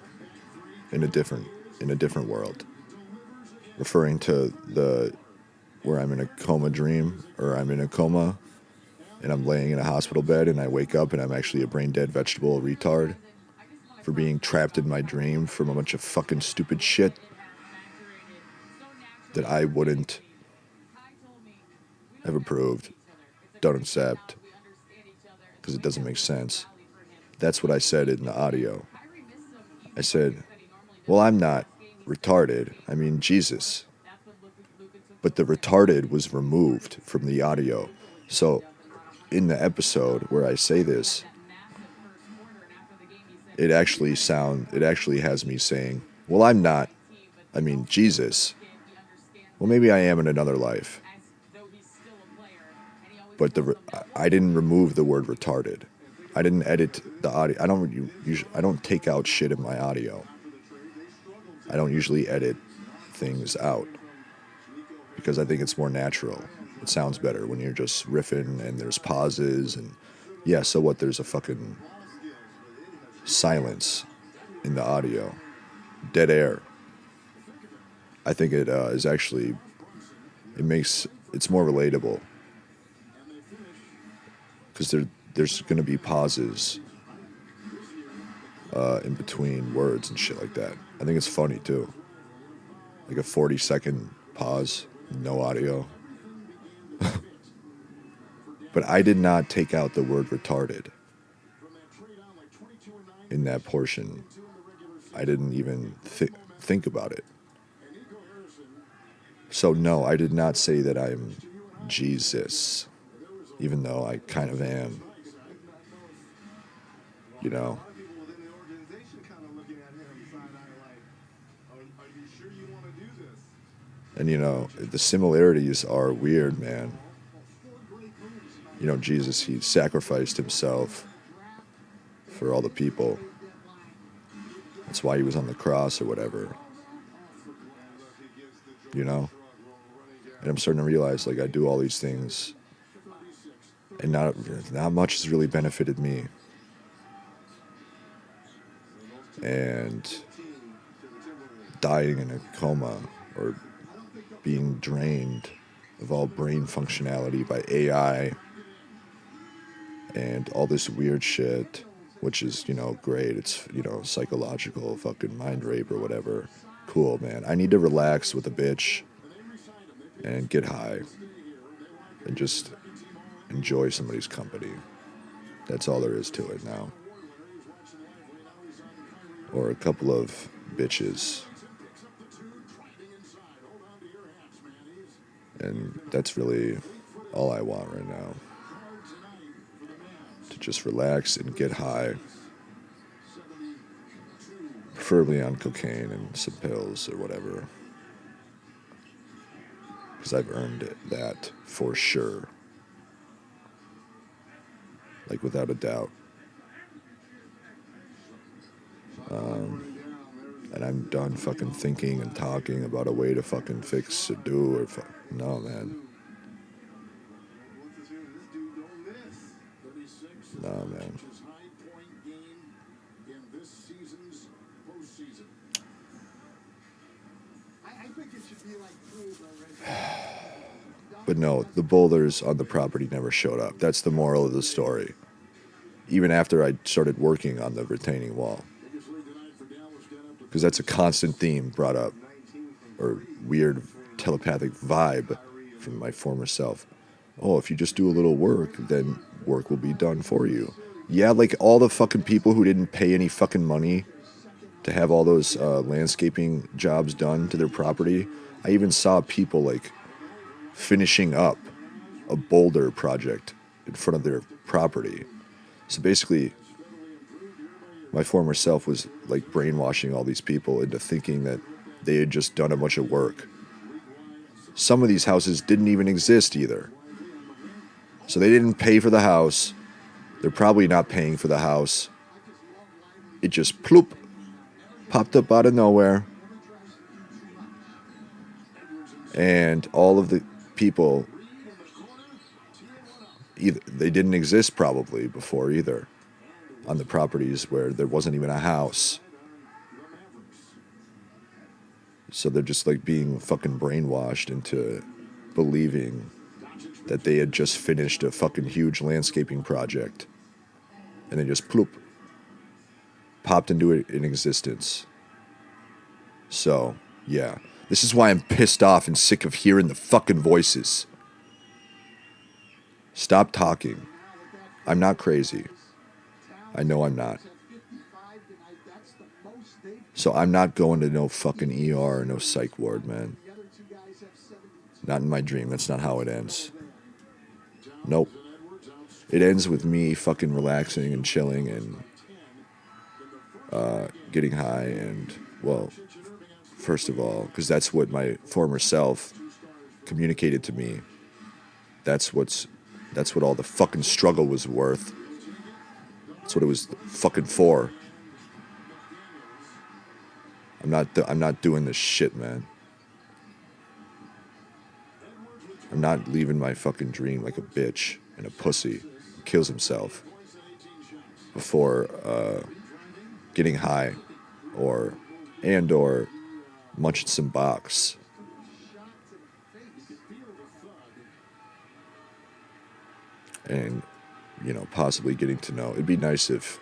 in a different world. Referring to where I'm in a coma dream, or I'm in a coma and I'm laying in a hospital bed and I wake up and I'm actually a brain dead vegetable retard for being trapped in my dream from a bunch of fucking stupid shit that I wouldn't have approved, don't accept, because it doesn't make sense. That's what I said in the audio. I said, well, I'm not retarded. I mean, Jesus. But the retarded was removed from the audio. So in the episode where I say this, it actually has me saying, well, I'm not. I mean, Jesus. Well, maybe I am in another life. But I didn't remove the word retarded. I didn't edit the audio. I don't take out shit in my audio. I don't usually edit things out because I think it's more natural. It sounds better when you're just riffing and there's pauses and yeah, so what? There's a fucking silence in the audio, dead air. I think it is actually, it's more relatable because there's going to be pauses in between words and shit like that. I think it's funny too. Like a 40-second pause, no audio. But I did not take out the word retarded in that portion. I didn't even think about it. So no, I did not say that I'm Jesus, even though I kind of am. You know? And you know, the similarities are weird, man. You know, Jesus, he sacrificed himself for all the people. That's why he was on the cross or whatever. You know? And I'm starting to realize, like, I do all these things, and not much has really benefited me. And dying in a coma or being drained of all brain functionality by AI and all this weird shit, which is, you know, great. It's, you know, psychological fucking mind rape or whatever. Cool, man. I need to relax with a bitch and get high and just enjoy somebody's company. That's all there is to it now. Or a couple of bitches. And that's really all I want right now. To just relax and get high. Preferably on cocaine and some pills or whatever. Because I've earned that for sure. Like without a doubt. And I'm done fucking thinking and talking about a way to fucking fix or do or no, man. No, man. His high point game in this season's postseason. I think it should be like proved already. But no, the boulders on the property never showed up. That's the moral of the story. Even after I started working on the retaining wall. Because that's a constant theme brought up. Or weird telepathic vibe from my former self. Oh, if you just do a little work, then work will be done for you. Yeah, like all the fucking people who didn't pay any fucking money to have all those landscaping jobs done to their property. I even saw people like finishing up a boulder project in front of their property. So basically, my former self was like brainwashing all these people into thinking that they had just done a bunch of work. Some of these houses didn't even exist either. So they didn't pay for the house. They're probably not paying for the house. It just ploop, popped up out of nowhere. And all of the people, either they didn't exist probably before either on the properties where there wasn't even a house. So they're just like being fucking brainwashed into believing that they had just finished a fucking huge landscaping project. And they just ploop, popped into it in existence. So, yeah. This is why I'm pissed off and sick of hearing the fucking voices. Stop talking. I'm not crazy. I know I'm not. So I'm not going to no fucking ER or no psych ward, man. Not in my dream. That's not how it ends. Nope. It ends with me fucking relaxing and chilling and getting high and, well, first of all, because that's what my former self communicated to me. That's what all the fucking struggle was worth. That's what it was fucking for. I'm not doing this shit, man. I'm not leaving my fucking dream like a bitch and a pussy who kills himself before getting high or munching some box. And, you know, possibly getting to know. It'd be nice if,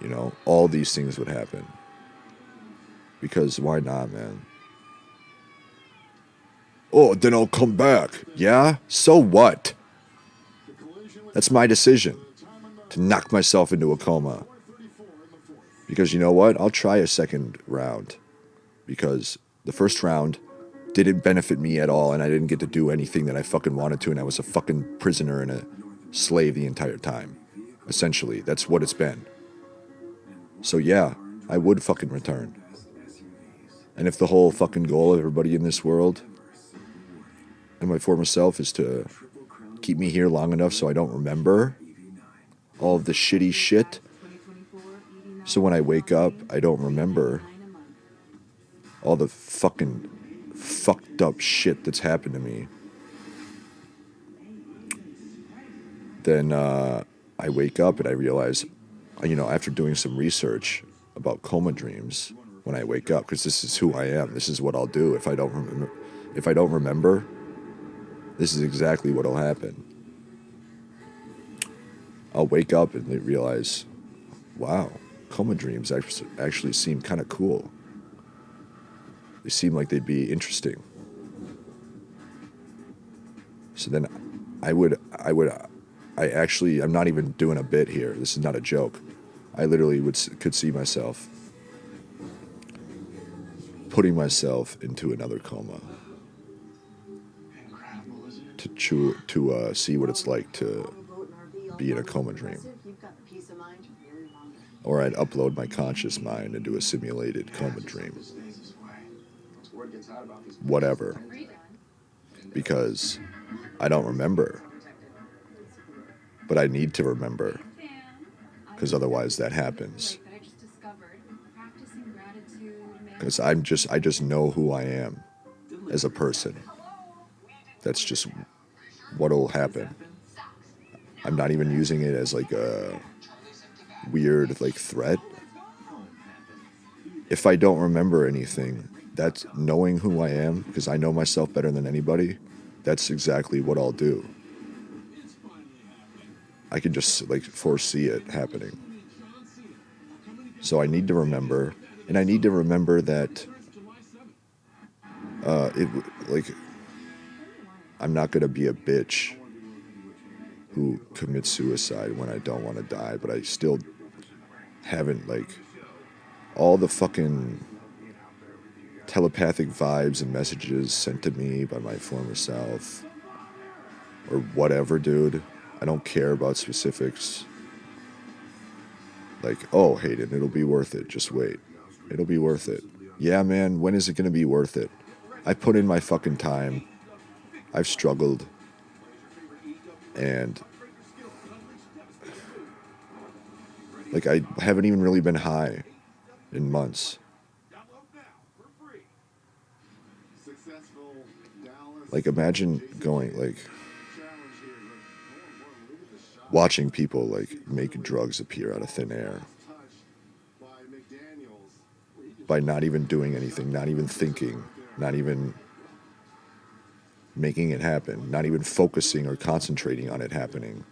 you know, all these things would happen. Because why not, man? Oh, then I'll come back. Yeah? So what? That's my decision. To knock myself into a coma. Because you know what? I'll try a second round. Because the first round didn't benefit me at all, and I didn't get to do anything that I fucking wanted to, and I was a fucking prisoner and a slave the entire time. Essentially, that's what it's been. So yeah, I would fucking return. And if the whole fucking goal of everybody in this world and my former self is to keep me here long enough so I don't remember all of the shitty shit, so when I wake up, I don't remember all the fucking fucked up shit that's happened to me, then I wake up and I realize, you know, after doing some research about coma dreams, when I wake up, because this is who I am, this is what I'll do if I don't remember, this is exactly what'll happen. I'll wake up and realize, wow, coma dreams actually seem kind of cool. They seem like they'd be interesting. So then I'm not even doing a bit here. This is not a joke. I literally could see myself putting myself into another coma to see what it's like to be in a coma dream. Or I'd upload my conscious mind into a simulated coma dream. Whatever. Because I don't remember. But I need to remember. Because otherwise that happens. Because I just know who I am as a person. That's just what'll happen. I'm not even using it as like a weird like threat. If I don't remember anything, that's knowing who I am, because I know myself better than anybody. That's exactly what I'll do. I can just like foresee it happening. So I need to remember, and I need to remember that like I'm not gonna be a bitch who commits suicide when I don't want to die, but I still haven't like all the fucking telepathic vibes and messages sent to me by my former self or whatever, dude. I don't care about specifics. Like, oh, Hayden, it'll be worth it. Just wait. It'll be worth it. Yeah, man, when is it going to be worth it? I put in my fucking time. I've struggled. And, like, I haven't even really been high in months. Like, imagine going, like, watching people, like, make drugs appear out of thin air. By not even doing anything, not even thinking, not even making it happen, not even focusing or concentrating on it happening.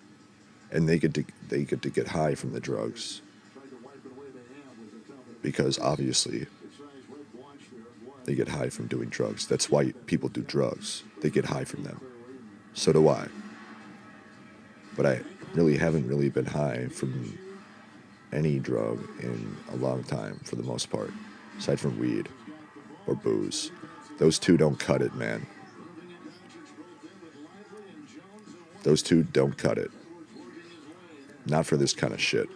And they get to get high from the drugs. Because obviously they get high from doing drugs. That's why people do drugs. They get high from them. So do I. But I really haven't really been high from any drug in a long time, for the most part, aside from weed or booze. Those two don't cut it, man. Those two don't cut it. Not for this kind of shit.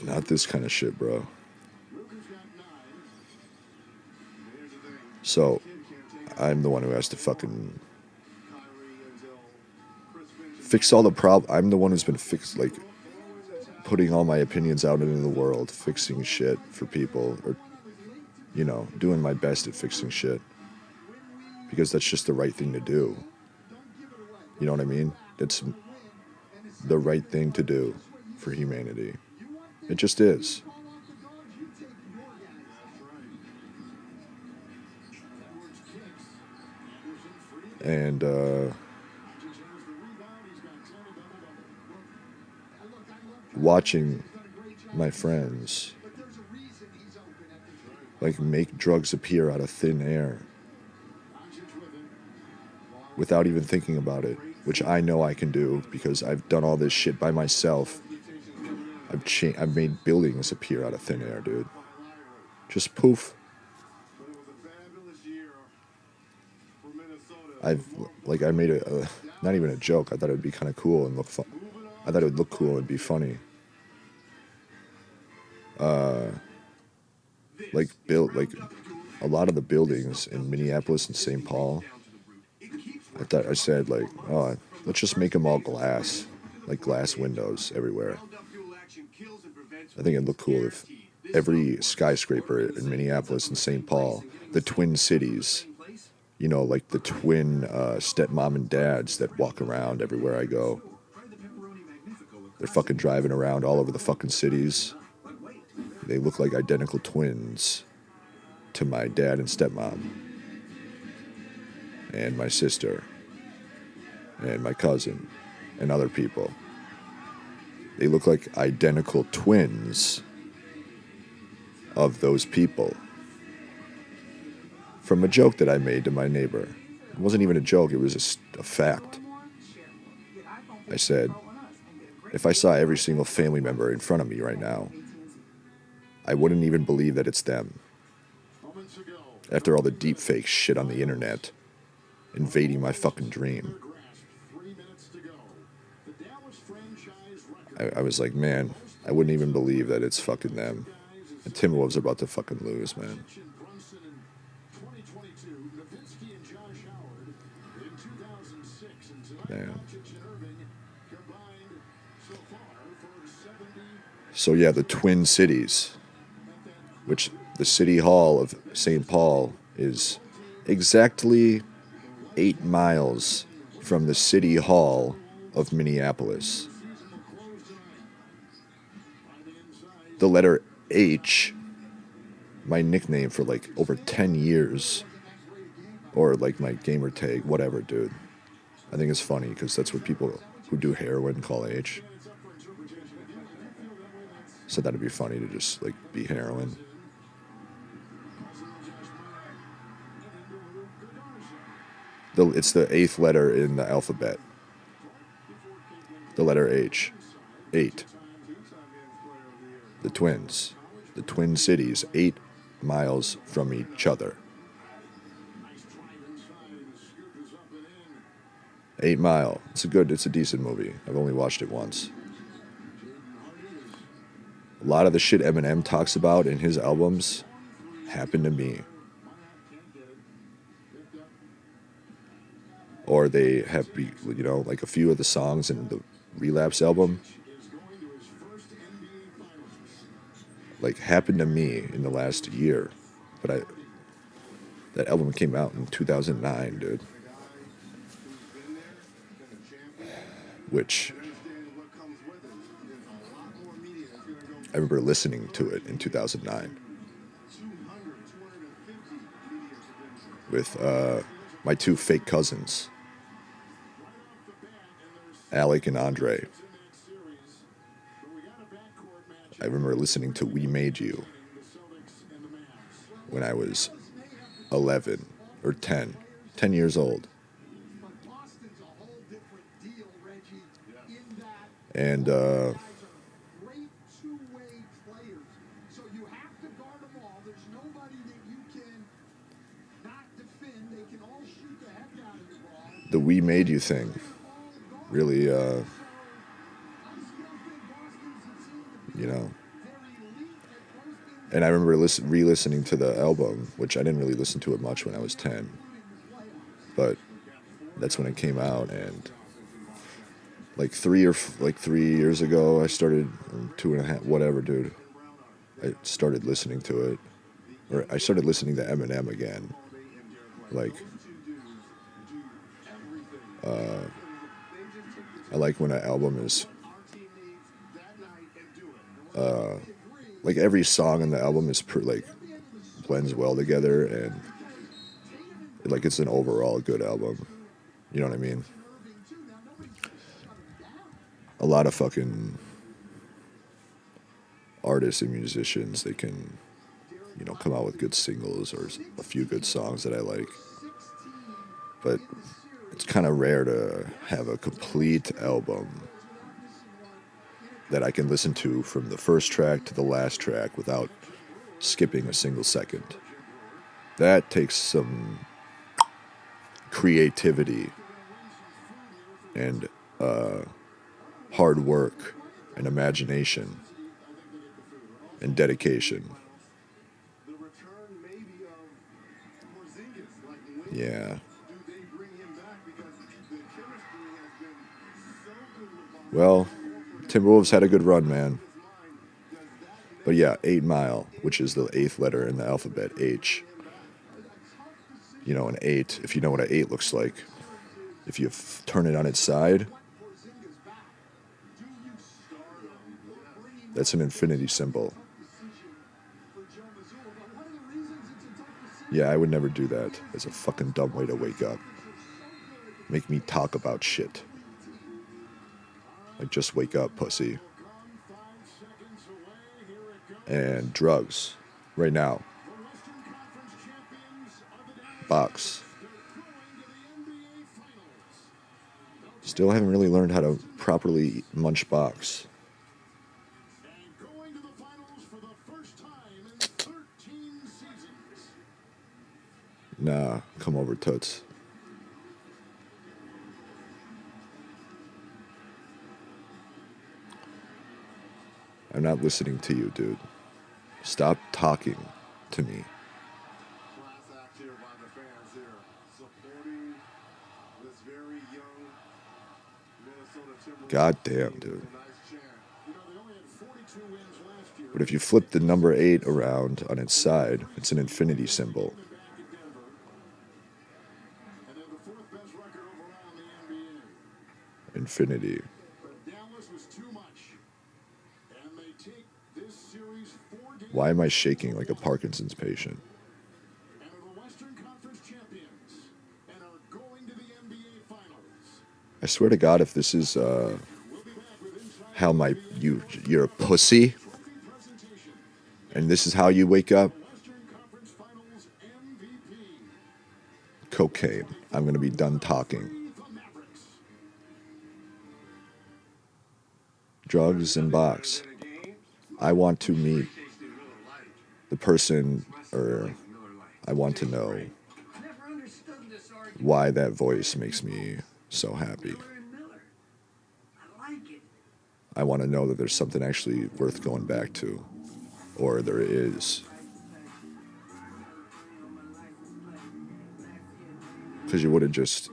Not this kind of shit, bro. So, I'm the one who has to fucking fix all the I'm the one who's been like, putting all my opinions out into the world, fixing shit for people, or, you know, doing my best at fixing shit. Because that's just the right thing to do. You know what I mean? It's the right thing to do for humanity. It just is. And, watching my friends, like, make drugs appear out of thin air without even thinking about it, which I know I can do because I've done all this shit by myself. I've made buildings appear out of thin air, dude. Just poof. I made a not even a joke. I thought it would be kind of cool and look fun. I thought it would look cool and be funny. Like a lot of the buildings in Minneapolis and St. Paul. I said like, oh, let's just make them all glass, like glass windows everywhere. I think it'd look cool if every skyscraper in Minneapolis and St. Paul, the twin cities, you know, like the twin stepmom and dads that walk around everywhere I go. They're fucking driving around all over the fucking cities. They look like identical twins to my dad and stepmom. And my sister. And my cousin. And other people. They look like identical twins of those people. From a joke that I made to my neighbor. It wasn't even a joke, it was a fact. I said, if I saw every single family member in front of me right now, I wouldn't even believe that it's them. After all the deep fake shit on the internet invading my fucking dream. I was like, man, I wouldn't even believe that it's fucking them. And Timberwolves are about to fucking lose, man. Man. So yeah, the Twin Cities, which the City Hall of St. Paul is exactly 8 miles from the City Hall of Minneapolis. The letter H, my nickname for like over 10 years, or like my gamer tag, whatever, dude. I think it's funny because that's what people who do heroin call H. So that'd be funny to just like be heroin. It's the 8th letter in the alphabet. The letter H. 8. The twins. The Twin Cities, 8 miles from each other. 8 Mile. It's a decent movie. I've only watched it once. A lot of the shit Eminem talks about in his albums happened to me. Or they have, like a few of the songs in the Relapse album, like happened to me in the last year. But that album came out in 2009, dude. Which I remember listening to it in 2009 with my 2 fake cousins, Alec and Andre. I remember listening to We Made You when I was 11 or 10 years old. And Great two-way players. So you have to guard them all. There's nobody that you can not defend. They can all shoot the heck out of the ball. the We Made You thing really, and I remember re-listening to the album, which I didn't really listen to it much when I was 10, but that's when it came out, and like 3 years ago, I started, 2.5, whatever, dude. I started listening to it, or I started listening to Eminem again. Like, I like when an album is, like every song on the album is blends well together, and like it's an overall good album. You know what I mean? A lot of fucking artists and musicians, they can, come out with good singles or a few good songs that I like. But it's kind of rare to have a complete album that I can listen to from the first track to the last track without skipping a single second. That takes some creativity and hard work and imagination and dedication. Yeah. Well, Timberwolves had a good run, man. But yeah, 8 Mile, which is the 8th letter in the alphabet, H. An 8, if you know what an 8 looks like, if you turn it on its side, that's an infinity symbol. Yeah, I would never do that. It's a fucking dumb way to wake up. Make me talk about shit. Like, just wake up, pussy. And drugs. Right now. Box. Still haven't really learned how to properly munch box. Nah, come over, toots. I'm not listening to you, dude. Stop talking to me. God damn, dude. But if you flip the number 8 around on its side, it's an infinity symbol. fourth best record overall in the NBA. Infinity. But Dallas was too much. And they take this series 4 games. Why am I shaking like a Parkinson's patient? And are the Western Conference champions and are going to the NBA Finals. I swear to God, if this is We'll be back with Inside how you're a pussy, Trophy presentation. and this is how you wake up, Western Conference Finals MVP. cocaine. I'm gonna be done talking. The Mavericks. Drugs and box. I want to meet the person, or I want to know Never understood this argument. why that voice makes me so happy. Miller and Miller. I like it. I want to know that there's something actually worth going back to, or there is. Because you would have just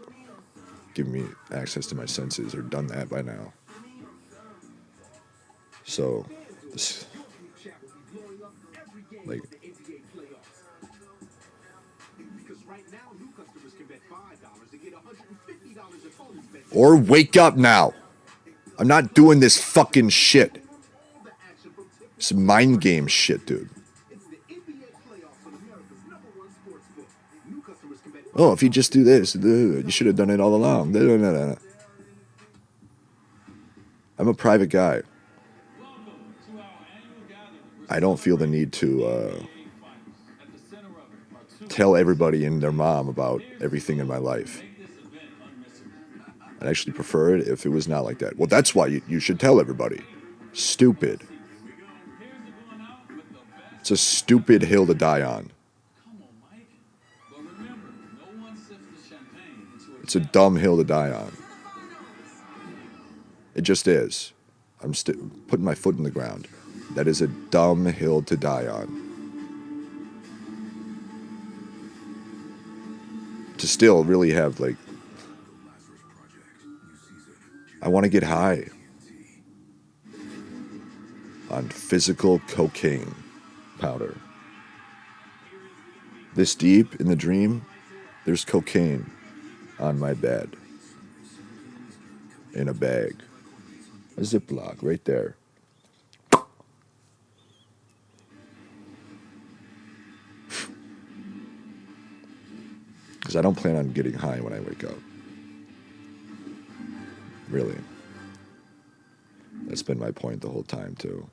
given me access to my senses or done that by now. So, this, like, or wake up now. I'm not doing this fucking shit. It's mind game shit, dude. Oh, if you just do this, you should have done it all along. No. I'm a private guy. I don't feel the need to tell everybody and their mom about everything in my life. I'd actually prefer it if it was not like that. Well, that's why you should tell everybody. Stupid. It's a stupid hill to die on. It's a dumb hill to die on. It just is. I'm putting my foot in the ground. That is a dumb hill to die on. To still really have, like, I want to get high on physical cocaine powder. This deep in the dream, there's cocaine on my bed in a bag. A Ziploc right there. Because I don't plan on getting high when I wake up. Really. That's been my point the whole time, too.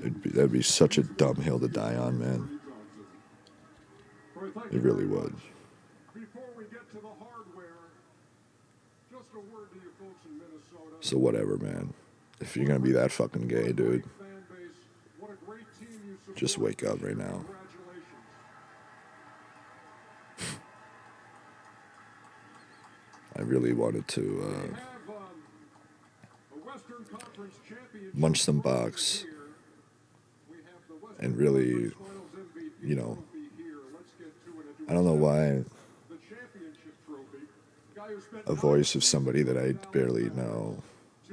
That'd be such a dumb hill to die on, man. It really would. Before we get to the hardware, just a word to you folks in Minnesota. So whatever, man. If you're gonna be that fucking gay, dude, Fan base, what a great team you support. just wake up right now. Congratulations. I really wanted to We have a Western Conference championship munch some box here. We have the Western and really, Conference Finals MVP you know, trophy here. Let's get to it and do I don't know why the championship trophy. Guy who spent a voice of somebody that I barely know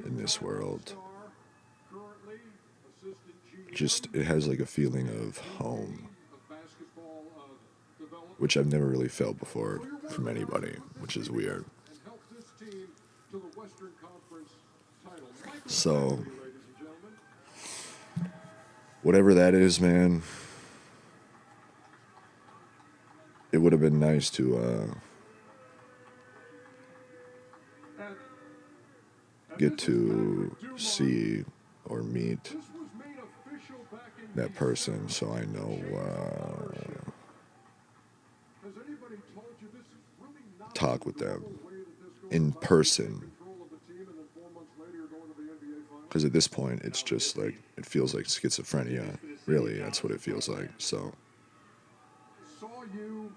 in this world. currently assistant GM Just, it has like a feeling of home, of basketball development which I've never really felt before from anybody, which is weird. and helped this team to the Western Conference title. Michael So, Conley, ladies and gentlemen. whatever that is, man, it would have been nice to get to see or meet This was made official back in that person, so I know Has anybody told you this is really not talk with the them way that this goes in about? person. Control of the team and then 4 months later you're going to the NBA Finals. Because at this point, it's just like, it feels like schizophrenia. Really, that's what it feels like. So, Saw you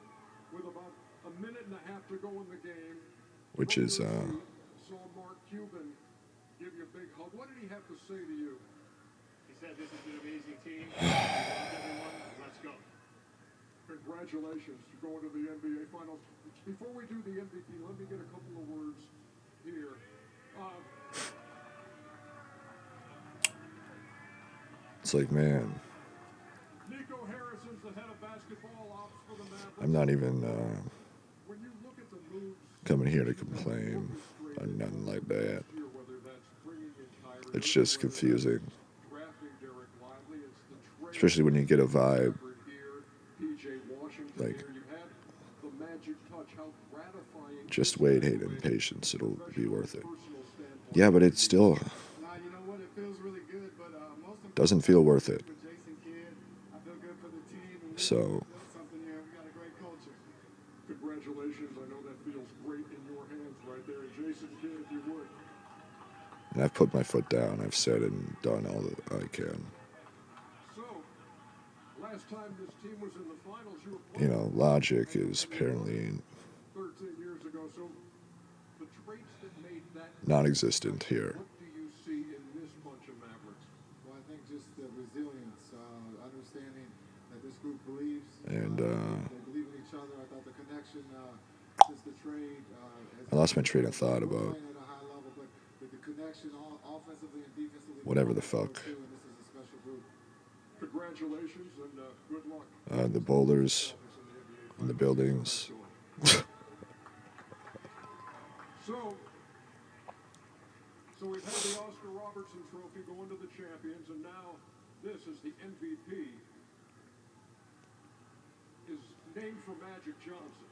with about a minute and a half to go in the game. which is, Saw Mark Cuban give you a big hug. What did he have to say to you? He said this is an amazing team. Everyone, let's go. Congratulations to going to the NBA Finals. Before we do the MVP, let me get a couple of words here. it's like, man, Nico Harrison's the head of basketball ops for the Mavericks. I'm not even When you look at the moves coming here to complain or nothing like that. here, whether that's bringing in Kyrie, It's just whether that's confusing, drafting Derek Lively, it's the trade especially when you get a vibe here, PJ Washington like, here. You had the magic touch, how gratifying. just wait, Hayden, patience. It'll be worth it. Personal standpoint. Yeah, but it still Nah, you know what? It feels really good, but most important doesn't feel worth it. with Jason Kidd, I feel good for the team. And we So, built something here. We got a great culture. Congratulations. I know that feels great in your hands right there. And Jason Kidd, if you would. and I've put my foot down. I've said and done all that I can. So, last time this team was in the finals, you were You playing know, logic is apparently 13 years ago. So, the traits that made that non-existent here. what do you see in this bunch of Mavericks? Well, I think just the resilience, understanding that this group believes. And, they believe in each other. I thought the connection since the trade. I lost my train of thought we're about playing at a high level, but the connection offensively and defensively. whatever the fuck. Too, and this is a special group. Congratulations and good luck. The boulders and the buildings. So we've had the Oscar Robertson Trophy going to the champions, and now this is the MVP. Is named for Magic Johnson.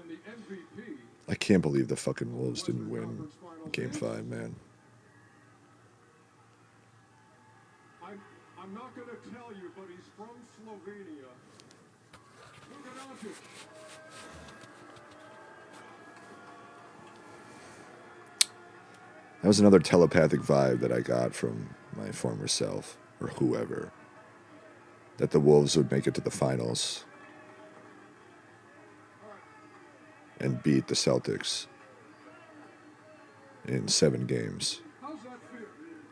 And the MVP. I can't believe the fucking Wolves didn't win Game 5, man. I'm not going to tell you, but he's from Slovenia. Luka Doncic. That was another telepathic vibe that I got from my former self, or whoever, that the Wolves would make it to the finals and beat the Celtics in 7 games. How's that feel?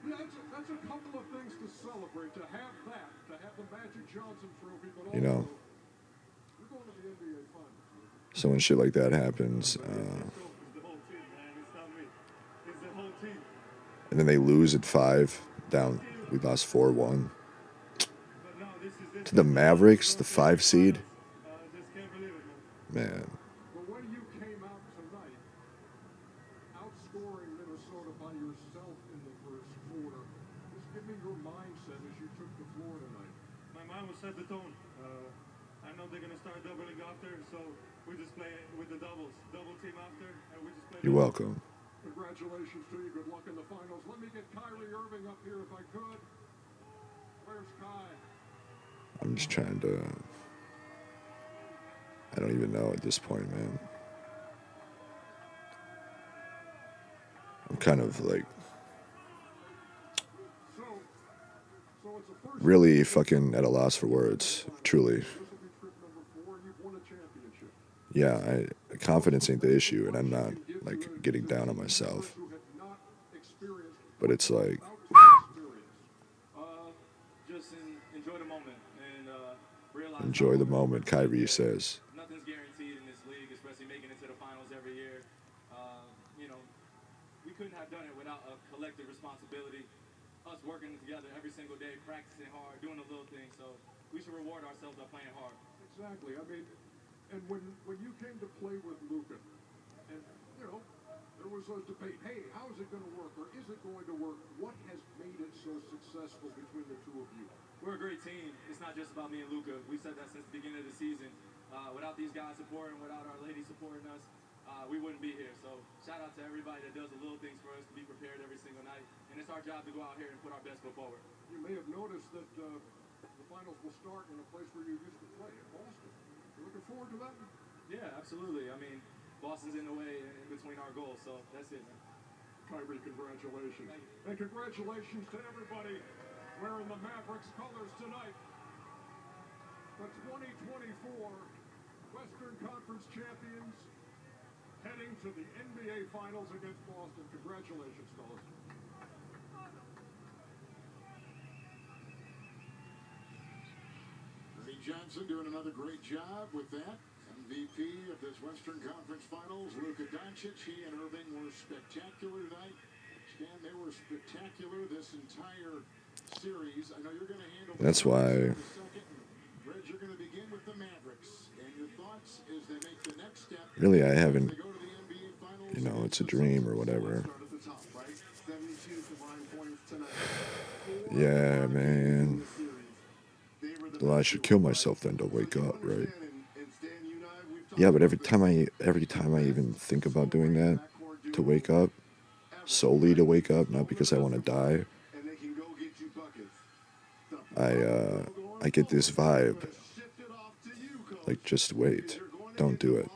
Yeah, that's a couple of things to celebrate. To have that, to have the Magic Johnson Trophy, but also You know, you're going to the NBA Finals. so when shit like that happens, It's the whole team, man. It's not me. It's the whole team. and then they lose at 5, down, we lost 4-1. But no, this is To the Mavericks, the 5 seed, just can't believe it, man. man. The way you came out tonight, outscoring Minnesota by yourself in the first quarter, just give me your mindset as you took the floor tonight. My mind was set the tone. I know they're gonna start doubling after, so we just play with the double team after, and we just play. You're welcome. Congratulations to you. Good luck in the finals. Let me get Kyrie Irving up here if I could. Where's Kai? I'm just trying to. I don't even know at this point, man. I'm kind of like So it's a first. really fucking at a loss for words, truly. This will be trip number 4, and you've won a championship. Yeah, confidence ain't the issue, and I'm not like getting down on myself. Who had not experienced But it's like, experience. Just enjoy the moment and realize. enjoy the moment, Kyrie says. Nothing's guaranteed in this league, especially making it to the finals every year. You know, we couldn't have done it without a collective responsibility. Us working together every single day, practicing hard, doing the little things. So we should reward ourselves by playing hard. Exactly. I mean, and when you came to play with Luka, and you know, there was a debate. Hey, how is it going to work, or is it going to work? What has made it so successful between the two of you? We're a great team. It's not just about me and Luka. We said that since the beginning of the season. Without these guys supporting, without our ladies supporting us, we wouldn't be here. So shout out to everybody that does the little things for us to be prepared every single night. And it's our job to go out here and put our best foot forward. You may have noticed that the finals will start in a place where you used to play, in Boston. You looking forward to that? Yeah, absolutely. I mean, Boston's in the way in between our goals, so that's it, man. Kyrie, congratulations. And congratulations to everybody wearing the Mavericks colors tonight. The 2024 Western Conference champions heading to the NBA Finals against Boston. Congratulations, fellas. Ernie Johnson doing another great job with that. MVP of this Western Conference Finals, Luka Doncic. He and Irving were spectacular tonight. Stan, they were spectacular this entire series. I know you're going to handle That's why, the second. Reg, you're going to begin with the Mavericks, and your thoughts as they make the next step. really, I As haven't, they go to the NBA Finals. you know, it's a dream or whatever. Start at the top, right? 72 combined points tonight. Yeah, man. Well, I should kill myself then to wake up, right? Yeah, but every time I even think about doing that, to wake up, solely to wake up, not because I want to die, I get this vibe. Like, just wait. Don't do it.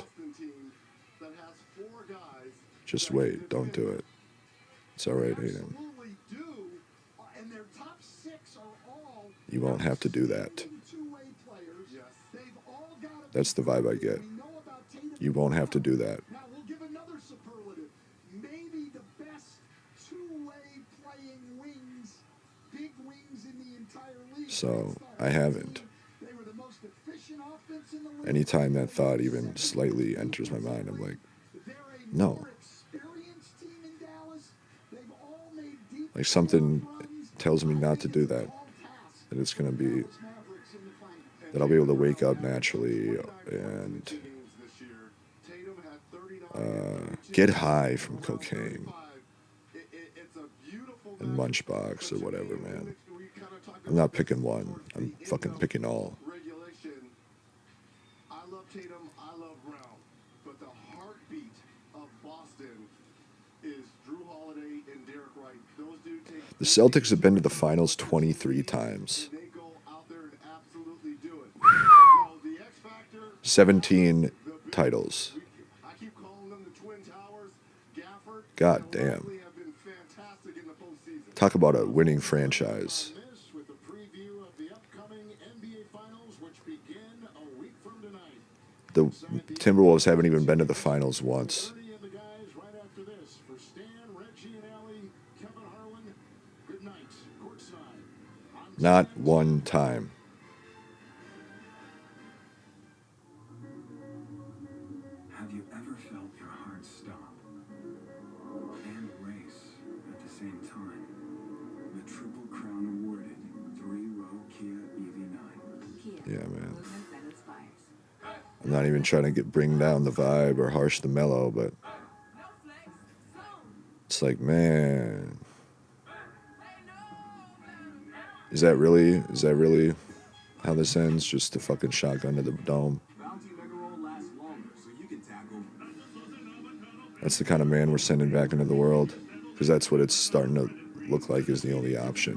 Just wait. Don't do it. It's alright, Aiden. You won't have to do that. That's the vibe I get. You won't have to do that. Now we'll give another superlative. Maybe the best two-way playing wings, big wings in the entire league. So, I haven't. They were the most efficient offense in the league. Anytime that thought even slightly enters my mind, I'm like, They're a no. more experienced team in Dallas. They've all made deep Like, something runs. tells me not to do that. That it's going to be, that I'll be able to wake up naturally and get high from cocaine and Lunchbox or whatever, man. I'm not picking one. I'm fucking picking all. I love Tatum, I love Brown, but the heartbeat of Boston is Drew Holiday and Derek Wright. Those dudes take The Celtics have been to the finals 23 times. they go out there and absolutely do it. So the X Factor, 17 titles. I keep calling them the Twin Towers. Gafford, God and damn. Lively have been fantastic in the postseason. Talk about a winning franchise. On this with a preview of the upcoming NBA Finals, which begin a week from tonight. The Timberwolves haven't even been to the finals once. 30 of the guys right after this. For Stan, Reggie, and Allie, Kevin Harlan, good night. Courtside. I'm Not one time. Have you ever felt your heart stop and race at the same time? The Triple Crown awarded 3-row Kia EV9. Kia. Yeah, man. Movement that inspires. I'm not even trying to bring down the vibe or harsh the mellow, but it's like, man, is that really how this ends? Just a fucking shotgun to the dome? Bounty Mega Roll lasts longer, so you can tackle. That's the kind of man we're sending back into the world, because that's what it's starting to look like is the only option.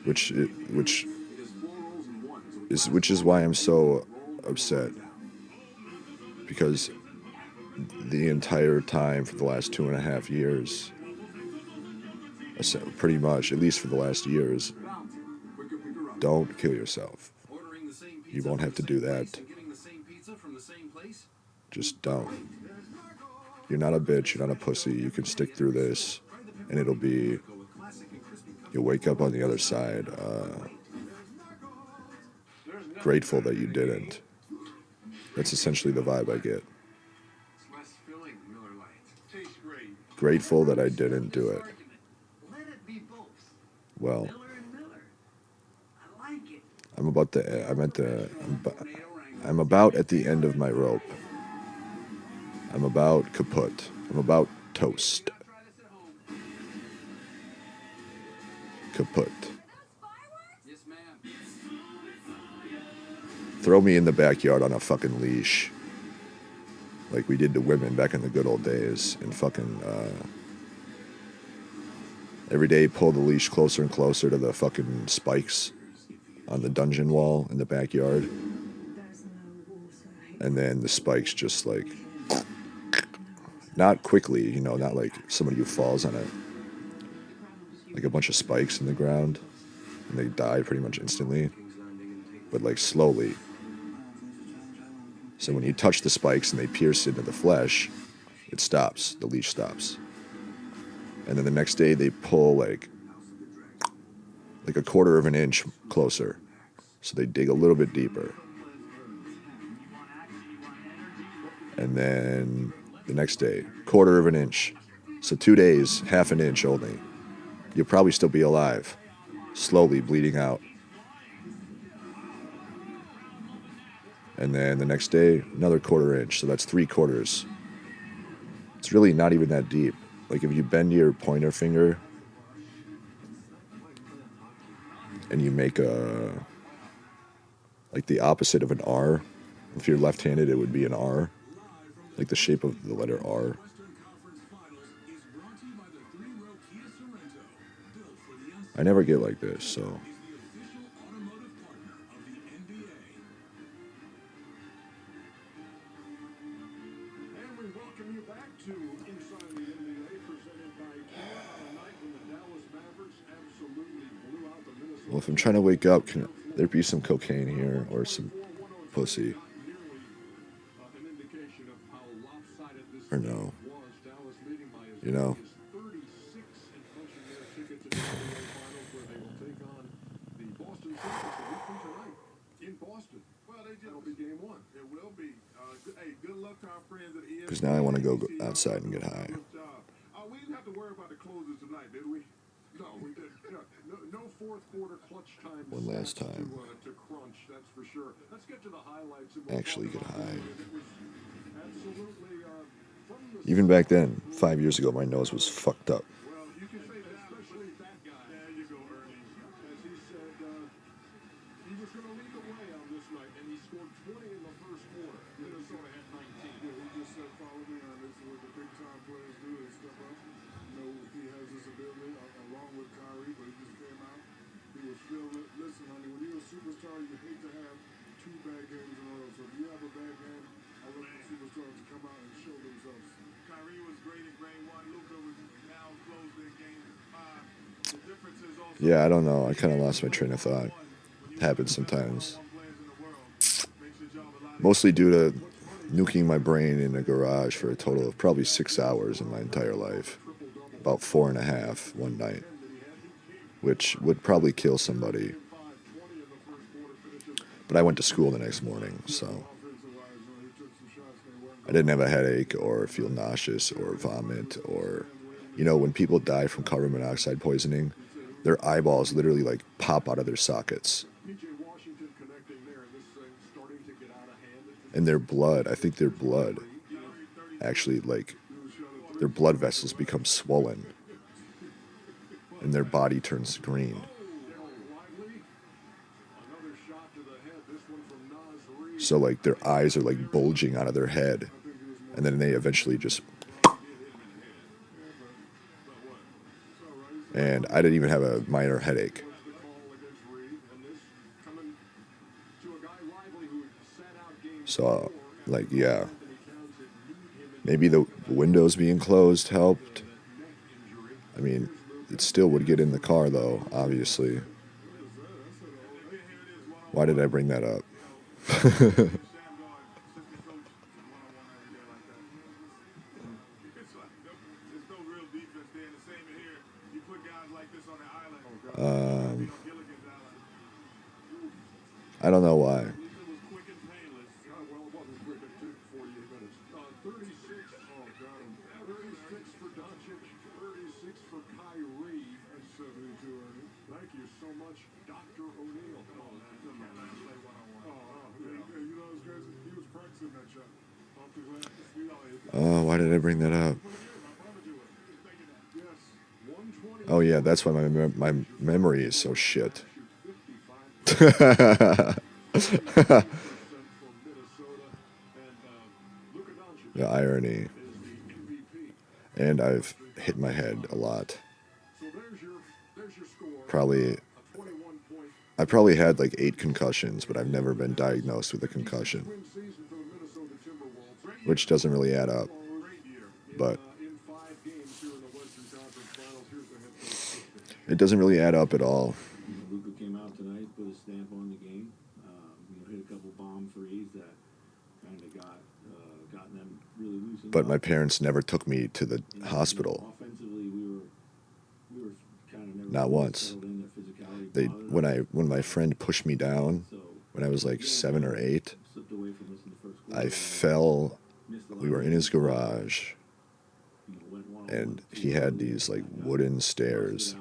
Which It is 4 rolls in one, so which is why I'm so upset, because the entire time for the last 2.5 years, pretty much, at least for the last years, Bounty. Quicker picker up. don't kill yourself. Ordering the same pizza You won't from have to the do same place that. and getting the same pizza from the same place? Just don't. You're not a bitch, you're not a pussy. You can stick through this, and it'll be, Go with classic and crispy cuts. you'll wake up on the other side grateful that you didn't. That's essentially the vibe I get. It's less filling, Miller Lite. Tastes great. Grateful that I didn't do it. Let it be both. Well, Miller and Miller. I like it. I'm about at the end of my rope. I'm about kaput. I'm about toast. Try this at home. Kaput. Yes, ma'am. Throw me in the backyard on a fucking leash. Like we did to women back in the good old days. And fucking, every day pull the leash closer and closer to the fucking spikes on the dungeon wall in the backyard. And then the spikes just like, not quickly, you know, not like somebody who falls on like a bunch of spikes in the ground and they die pretty much instantly, but like slowly. So when you touch the spikes and they pierce into the flesh, it stops, the leash stops. And then the next day they pull like a 1/4 of an inch closer. So they dig a little bit deeper. And then the next day, 1/4 of an inch. So 2 days, 1/2 an inch only. you'll probably still be alive, slowly bleeding out. And then the next day, another 1/4 inch. So that's 3/4. It's really not even that deep. Like if you bend your pointer finger and you make like the opposite of an R. If you're left-handed, it would be an R, like the shape of the letter R. I never get like this, so. And we welcome you back to Inside the NBA, presented by Kia on a night when the Dallas Mavericks absolutely blew out the Minnesota. Well, if I'm trying to wake up, can there be some cocaine here or some pussy? An indication of how lopsided this Or no? was. Dallas leading by as You know? many as 36 and punching their ticket to the NBA Finals, where they will take on the Boston Celtics a week from tonight in Boston. Well, that'll be game one. It will be. Hey, good luck to our friends at ESPN. Because now I want to go outside and get high. We didn't have to worry about the closers tonight, did we? No, we didn't. No fourth quarter clutch time. One last stats time. To crunch, that's for sure. Let's get to the highlights. And Actually talk get about high. it. It was absolutely, from the Even back then, 5 years ago, my nose was fucked up. well, you can say that, especially that guy. There you go, Ernie. As he said, he was going to lead the way on this night, and he scored 20 in the first quarter. Minnesota had 19. Yeah, he just said, follow me on this. Is what the big time players do. They step up. You know, he has this ability, along with Kyrie, but he just came out. He was feeling it. Listen, honey, when you're a superstar, you hate to have 2 bad games in a row. So if you have a bad game, I want the superstars to come out and show themselves. Kyrie was great in game 1. Luka was now closed in game 5. The difference is also Yeah, I don't know. I kind of lost my train of thought. Happens sometimes. Mostly due to nuking my brain in a garage for a total of probably 6 hours in my entire life. About 4.5 one night. Which would probably kill somebody. But I went to school the next morning, so I didn't have a headache or feel nauseous or vomit or, you know, when people die from carbon monoxide poisoning, their eyeballs literally like pop out of their sockets. And their blood, I think their blood actually, like, their blood vessels become swollen and their body turns green. So like their eyes are like bulging out of their head, and then they eventually just. And I didn't even have a minor headache. So, like, yeah. Maybe the windows being closed helped. I mean, it still would get in the car, though, obviously. Why did I bring that up? I don't know why. Well, it wasn't quick. It took 48 minutes. 36. Oh, got him. 36 for Doncic. 36 for Kyrie. And 72. Thank you so much, Dr. O'Neal. Oh, that's my last play 101. Yeah, you know, it's crazy. He was practicing that shot. Off the glass. Why did I bring that up? Yes. 120. Oh, yeah, that's why my memory is so shit. The irony. And I've hit my head a lot. I probably had like 8 concussions, but I've never been diagnosed with a concussion, which doesn't really add up. But it doesn't really add up at all. Luka came out tonight, put a stamp on the game. Hit a couple bomb threes that kind of gotten them really loose. But my parents never took me to the hospital. Offensively, we were kind of never Not once. settled in. Their physicality When my friend pushed me down when I was like 7 or 8, slipped away from us in the first quarter. I fell. We were in his garage, and he had these like wooden stairs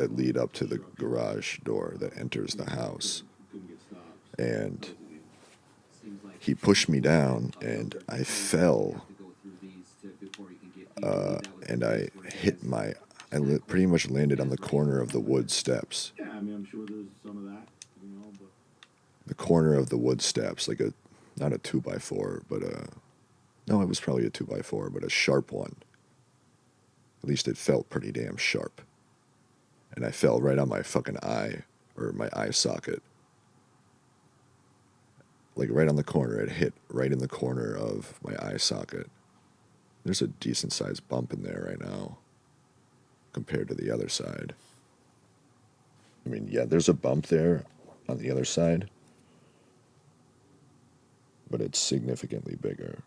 that lead up to the garage door that enters the house. Couldn't get stopped. And he pushed me down, and I fell, and I hit my, pretty much landed on the corner of the wood steps. Yeah, I mean, I'm sure there's some of that, you know, but The corner of the wood steps, like not a 2x4, but no, it was probably a 2x4, but a sharp one. At least it felt pretty damn sharp. And I fell right on my fucking eye, or my eye socket. Like right on the corner. It hit right in the corner of my eye socket. There's a decent sized bump in there right now compared to the other side. I mean, yeah, there's a bump there on the other side, but it's significantly bigger.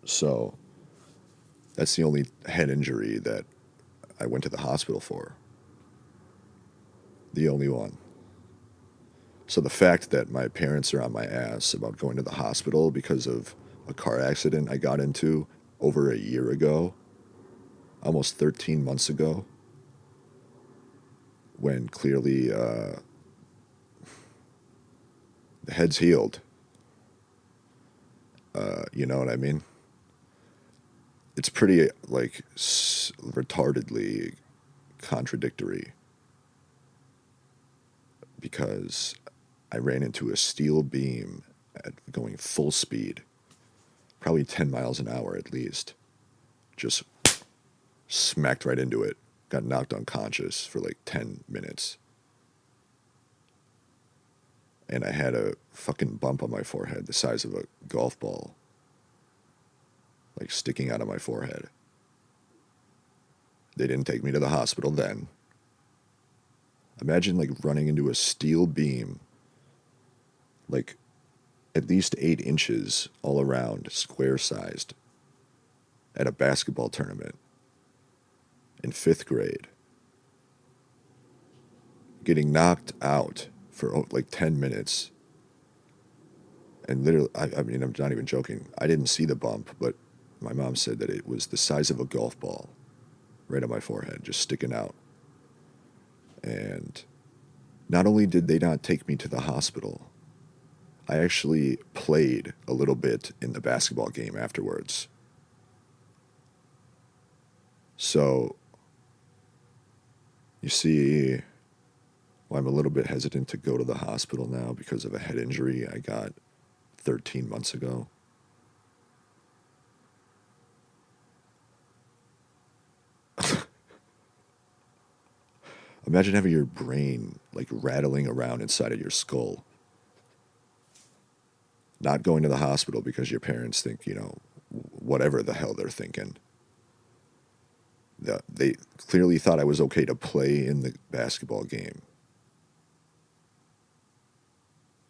So that's the only head injury that I went to the hospital for. The only one. So the fact that my parents are on my ass about going to the hospital because of a car accident I got into over a year ago, almost 13 months ago, when clearly the head's healed. You know what I mean? It's pretty, like, retardedly contradictory, because I ran into a steel beam at going full speed, probably 10 miles an hour at least. Just smacked right into it. Got knocked unconscious for like 10 minutes. And I had a fucking bump on my forehead the size of a golf ball, like sticking out of my forehead. They didn't take me to the hospital then. Imagine like running into a steel beam, like at least 8 inches all around, square sized, at a basketball tournament in 5th grade. Getting knocked out for like 10 minutes. And literally, I mean, I'm not even joking. I didn't see the bump, but my mom said that it was the size of a golf ball right on my forehead, just sticking out. And not only did they not take me to the hospital, I actually played a little bit in the basketball game afterwards. So, you see, well, I'm a little bit hesitant to go to the hospital now because of a head injury I got 13 months ago. Imagine having your brain like rattling around inside of your skull. Not going to the hospital because your parents think, you know, whatever the hell they're thinking. They clearly thought I was okay to play in the basketball game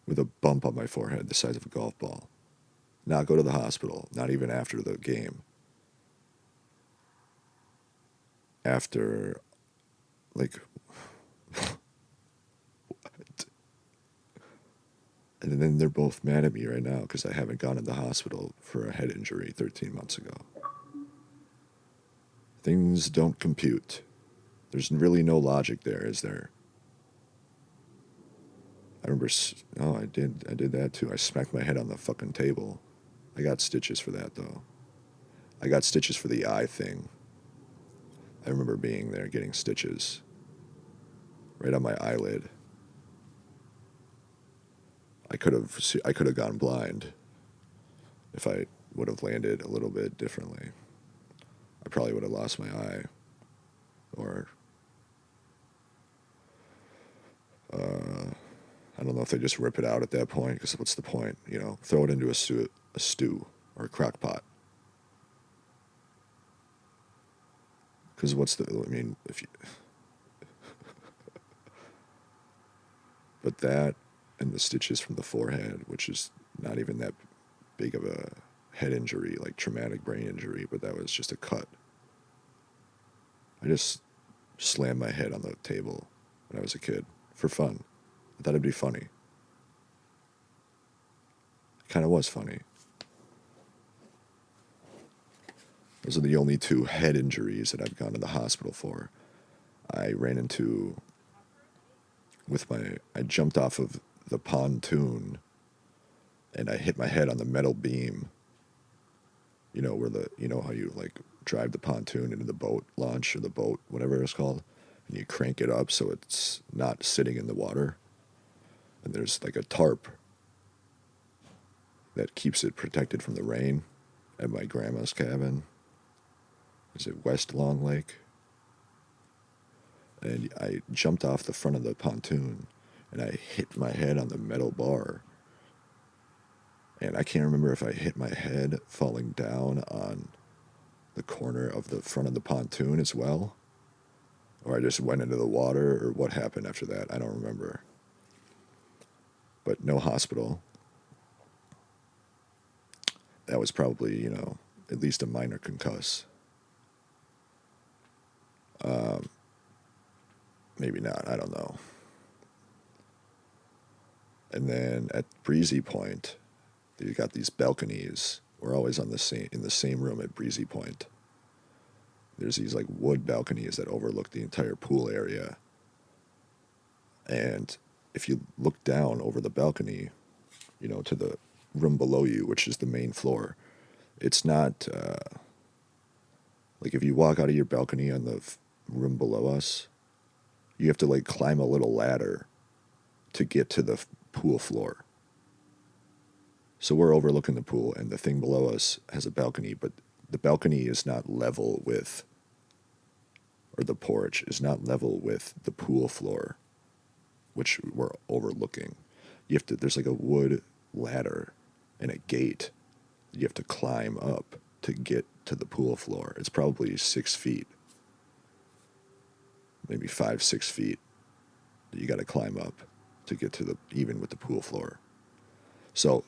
with a bump on my forehead the size of a golf ball. Not go to the hospital, not even after the game. After, like, what? And then they're both mad at me right now because I haven't gone to the hospital for a head injury 13 months ago. Things don't compute. There's really no logic there, is there? I remember, I did that too. I smacked my head on the fucking table. I got stitches for that, though. I got stitches for the eye thing. I remember being there getting stitches right on my eyelid. I could have gone blind if I would have landed a little bit differently. I probably would have lost my eye, or I don't know if they just rip it out at that point, because what's the point? You know, throw it into a stew or a crock pot. Because if you... But that and the stitches from the forehead, which is not even that big of a head injury, like traumatic brain injury, but that was just a cut. I just slammed my head on the table when I was a kid for fun. I thought it'd be funny. It kind of was funny. Those are the only 2 head injuries that I've gone to the hospital for. I ran into I jumped off of the pontoon and I hit my head on the metal beam. You know you know how you like drive the pontoon into the boat launch or the boat, whatever it's called, and you crank it up so it's not sitting in the water. And there's like a tarp that keeps it protected from the rain at my grandma's cabin. Is it West Long Lake? And I jumped off the front of the pontoon and I hit my head on the metal bar. And I can't remember if I hit my head falling down on the corner of the front of the pontoon as well, or I just went into the water, or what happened after that. I don't remember. But no hospital. That was probably, you know, at least a minor concuss. Maybe not, I don't know. And then at Breezy Point, you got these balconies. We're always in the same room at Breezy Point. There's these like wood balconies that overlook the entire pool area. And if you look down over the balcony, you know, to the room below you, which is the main floor, it's not like if you walk out of your balcony on the room below us, you have to like climb a little ladder to get to the pool floor. So we're overlooking the pool, and the thing below us has a balcony, but the balcony is not level with, or the porch is not level with the pool floor, which we're overlooking. There's like a wood ladder and a gate you have to climb up to get to the pool floor. It's probably 6 feet, maybe 5-6 feet that you got to climb up to get to even with the pool floor. So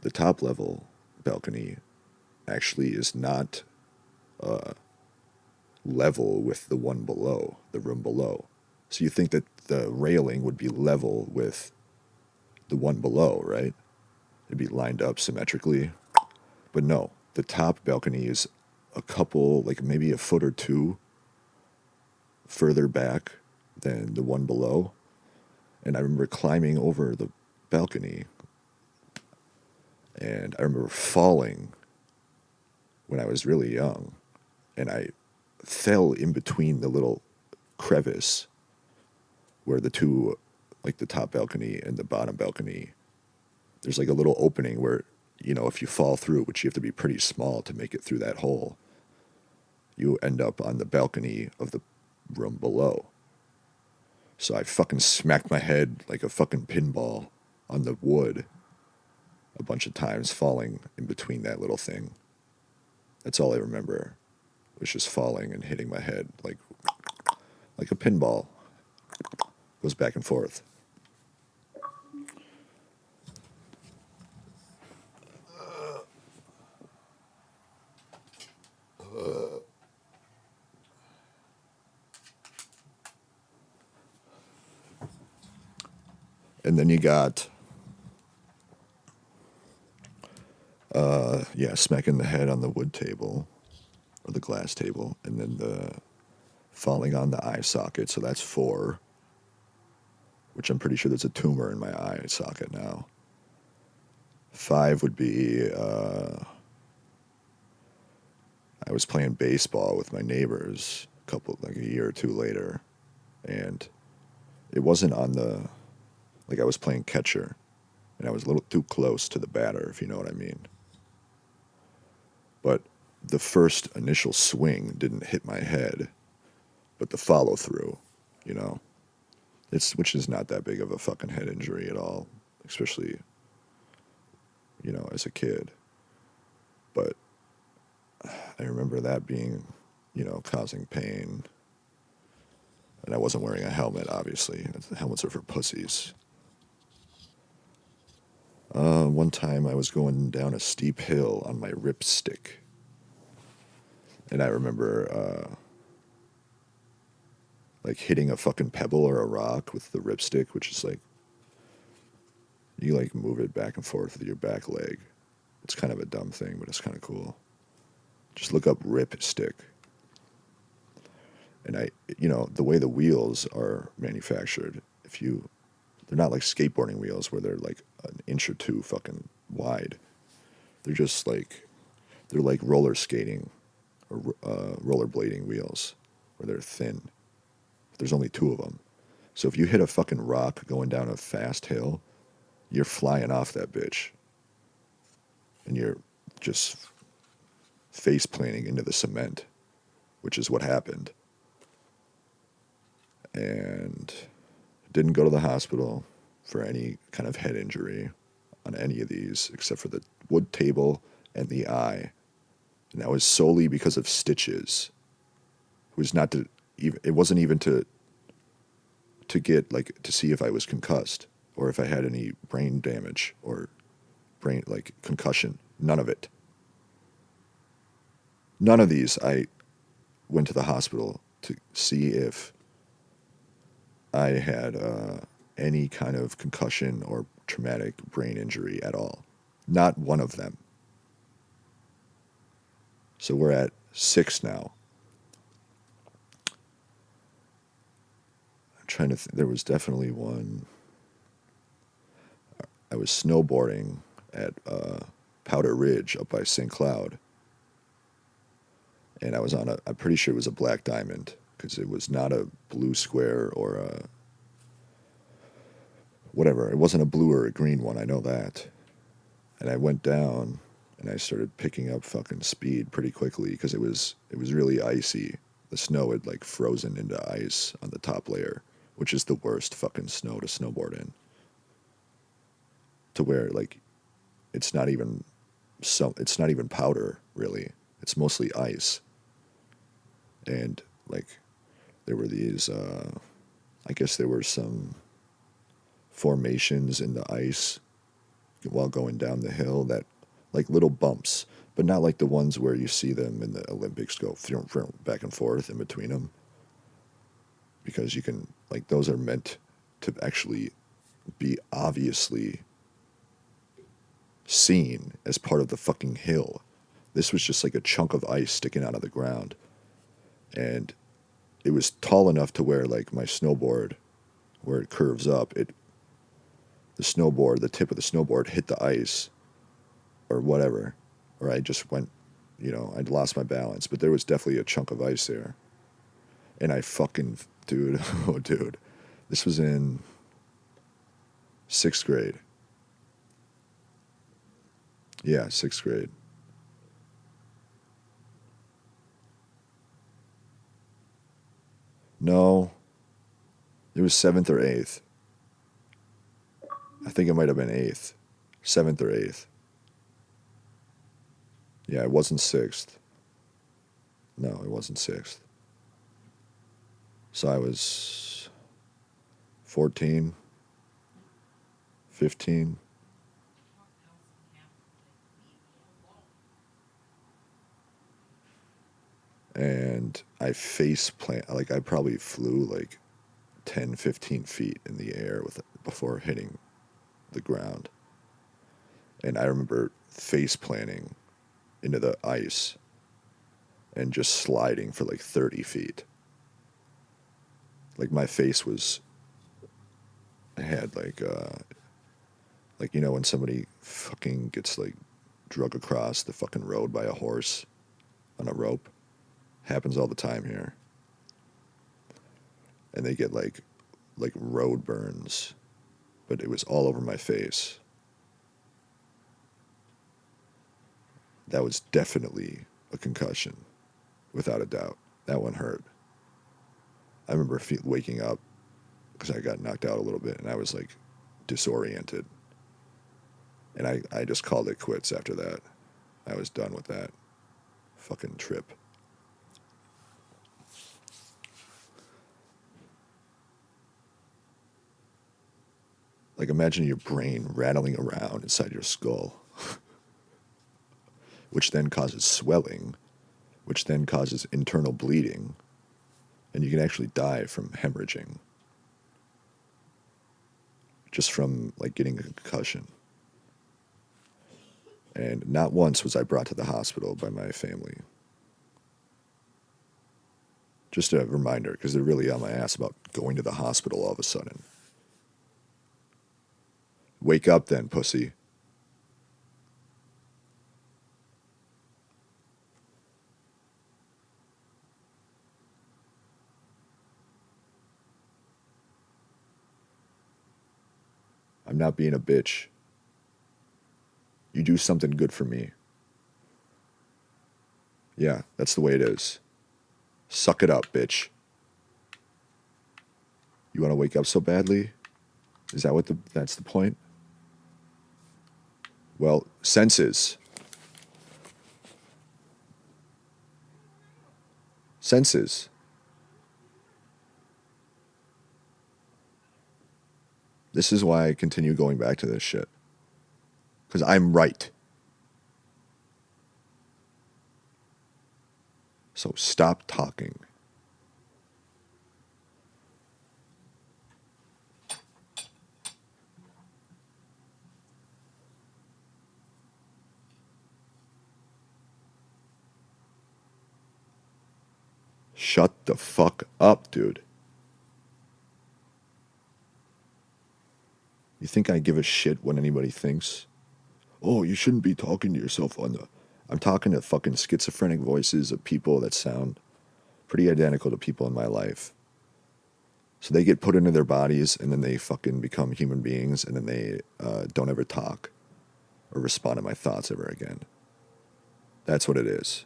the top level balcony actually is not level with the one below, the room below. So you think that the railing would be level with the one below, right? It'd be lined up symmetrically. But no, the top balcony is a couple, like maybe a foot or two further back than the one below. And I remember climbing over the balcony, and I remember falling when I was really young, and I fell in between the little crevice where the two, like the top balcony and the bottom balcony, there's like a little opening where, you know, if you fall through, which you have to be pretty small to make it through that hole, you end up on the balcony of the room below. So I fucking smacked my head like a fucking pinball on the wood a bunch of times, falling in between that little thing. That's all I remember. It was just falling and hitting my head like a pinball. Goes back and forth. And then you got, smacking the head on the wood table or the glass table, and then the falling on the eye socket. So that's 4, which I'm pretty sure there's a tumor in my eye socket now. 5 would be, I was playing baseball with my neighbors a year or two later, and it wasn't on I was playing catcher, and I was a little too close to the batter, if you know what I mean. But the first initial swing didn't hit my head, but the follow through, you know, which is not that big of a fucking head injury at all, especially, you know, as a kid. But I remember that being, you know, causing pain. And I wasn't wearing a helmet, obviously. Helmets are for pussies. One time I was going down a steep hill on my ripstick. And I remember, hitting a fucking pebble or a rock with the ripstick, which is like, you move it back and forth with your back leg. It's kind of a dumb thing, but it's kind of cool. Just look up ripstick. And the way the wheels are manufactured, they're not like skateboarding wheels where they're like an inch or two fucking wide. They're like roller skating or rollerblading wheels where they're thin. There's only two of them. So if you hit a fucking rock going down a fast hill, you're flying off that bitch. And you're just face planting into the cement, which is what happened. And didn't go to the hospital for any kind of head injury on any of these except for the wood table and the eye. And that was solely because of stitches. It wasn't even to get like to see if I was concussed or if I had any brain damage or brain like concussion. None of it. None of these I went to the hospital to see if I had any kind of concussion or traumatic brain injury at all. Not one of them. So we're at 6 now. I'm trying to there was definitely one. I was snowboarding at Powder Ridge up by St. Cloud. And I was I'm pretty sure it was a black diamond because it was not a blue square or a whatever. It wasn't a blue or a green one, I know that. And I went down and I started picking up fucking speed pretty quickly because it was really icy. The snow had like frozen into ice on the top layer, which is the worst fucking snow to snowboard in. To where like it's not even powder really. It's mostly ice. And like there were these I guess there were some formations in the ice while going down the hill that like little bumps, but not like the ones where you see them in the Olympics go back and forth in between them. Because you can, like, those are meant to actually be obviously seen as part of the fucking hill. This was just like a chunk of ice sticking out of the ground. And it was tall enough to where, like, my snowboard, where it curves up, the tip of the snowboard hit the ice or whatever. Or I just went, I'd lost my balance. But there was definitely a chunk of ice there. And I fucking, dude, this was in 6th grade. Yeah, 6th grade. No, it was 7th or 8th. I think it might have been 8th. 7th or 8th. Yeah, it wasn't 6th. No, it wasn't 6th. So I was 14, 15. And I I probably flew like 10, 15 feet in the air before hitting the ground. And I remember face planting into the ice and just sliding for like 30 feet. Like my face I had like when somebody fucking gets like drug across the fucking road by a horse on a rope. Happens all the time here. And they get like road burns, but it was all over my face. That was definitely a concussion, without a doubt. That one hurt. I remember waking up because I got knocked out a little bit and I was like disoriented. And I just called it quits after that. I was done with that fucking trip. Like imagine your brain rattling around inside your skull, which then causes swelling, which then causes internal bleeding, and you can actually die from hemorrhaging just from like getting a concussion. And not once was I brought to the hospital by my family. Just a reminder, because they're really on my ass about going to the hospital all of a sudden. Wake up then, pussy. I'm not being a bitch. You do something good for me. Yeah, that's the way it is. Suck it up, bitch. You want to wake up so badly? Is that what that's the point? Well, senses. Senses. This is why I continue going back to this shit. Because I'm right. So stop talking. Shut the fuck up, dude. You think I give a shit what anybody thinks? Oh, you shouldn't be talking to yourself on the... I'm talking to fucking schizophrenic voices of people that sound pretty identical to people in my life. So they get put into their bodies and then they fucking become human beings and then they don't ever talk or respond to my thoughts ever again. That's what it is.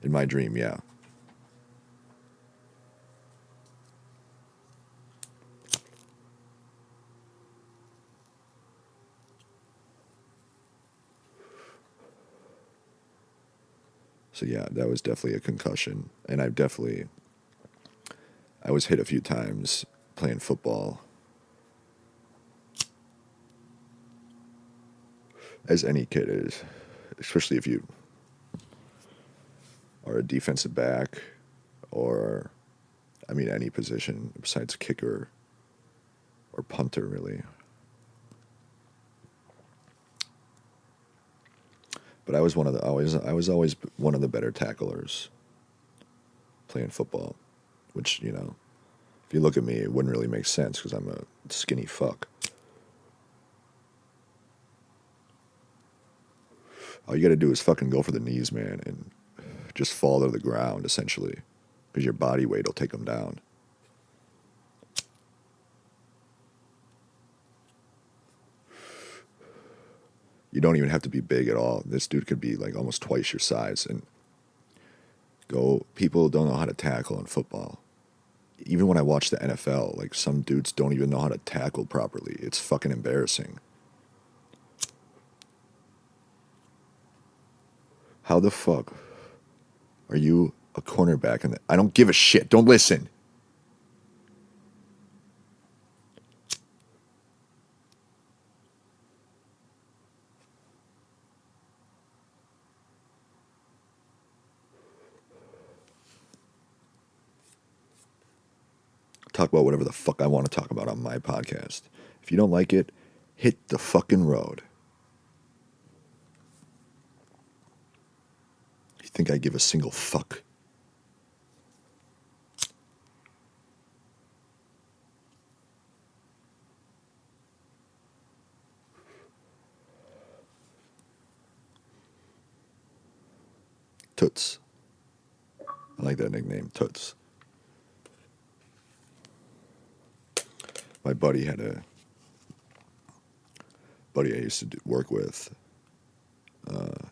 In my dream, yeah. So yeah, that was definitely a concussion. And I was hit a few times playing football. As any kid is. Especially if you are a defensive back or, I mean, any position besides kicker or punter, really. But I was I was always one of the better tacklers playing football, which, you know, if you look at me, it wouldn't really make sense because I'm a skinny fuck. All you got to do is fucking go for the knees, man, and just fall to the ground, essentially, because your body weight will take them down. You don't even have to be big at all. This dude could be like almost twice your size. And people don't know how to tackle in football. Even when I watch the NFL, like some dudes don't even know how to tackle properly. It's fucking embarrassing. How the fuck are you a cornerback? I don't give a shit. Don't listen. Talk about whatever the fuck I want to talk about on my podcast. If you don't like it, hit the fucking road. You think I give a single fuck? Toots. I like that nickname, Toots. My buddy had a buddy I used to work with,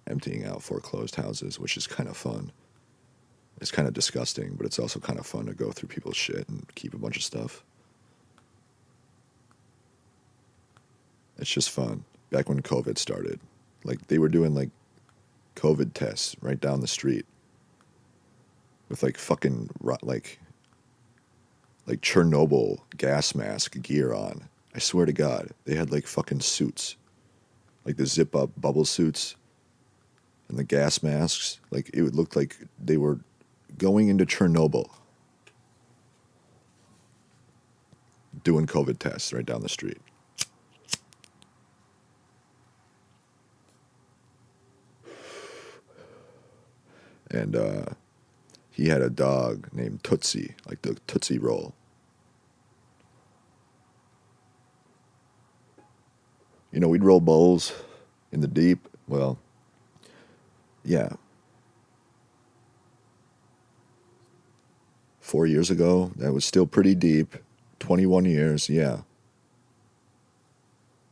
emptying out foreclosed houses, which is kind of fun. It's kind of disgusting, but it's also kind of fun to go through people's shit and keep a bunch of stuff. It's just fun. Back when COVID started, like they were doing like COVID tests right down the street with like fucking like Chernobyl gas mask gear on. I swear to God, they had like fucking suits, like the zip up bubble suits and the gas masks. Like it would look like they were going into Chernobyl doing COVID tests right down the street. And he had a dog named Tootsie, like the Tootsie Roll. You know, we'd roll bowls in the deep. Well, yeah. 4 years ago, that was still pretty deep. 21 years, yeah.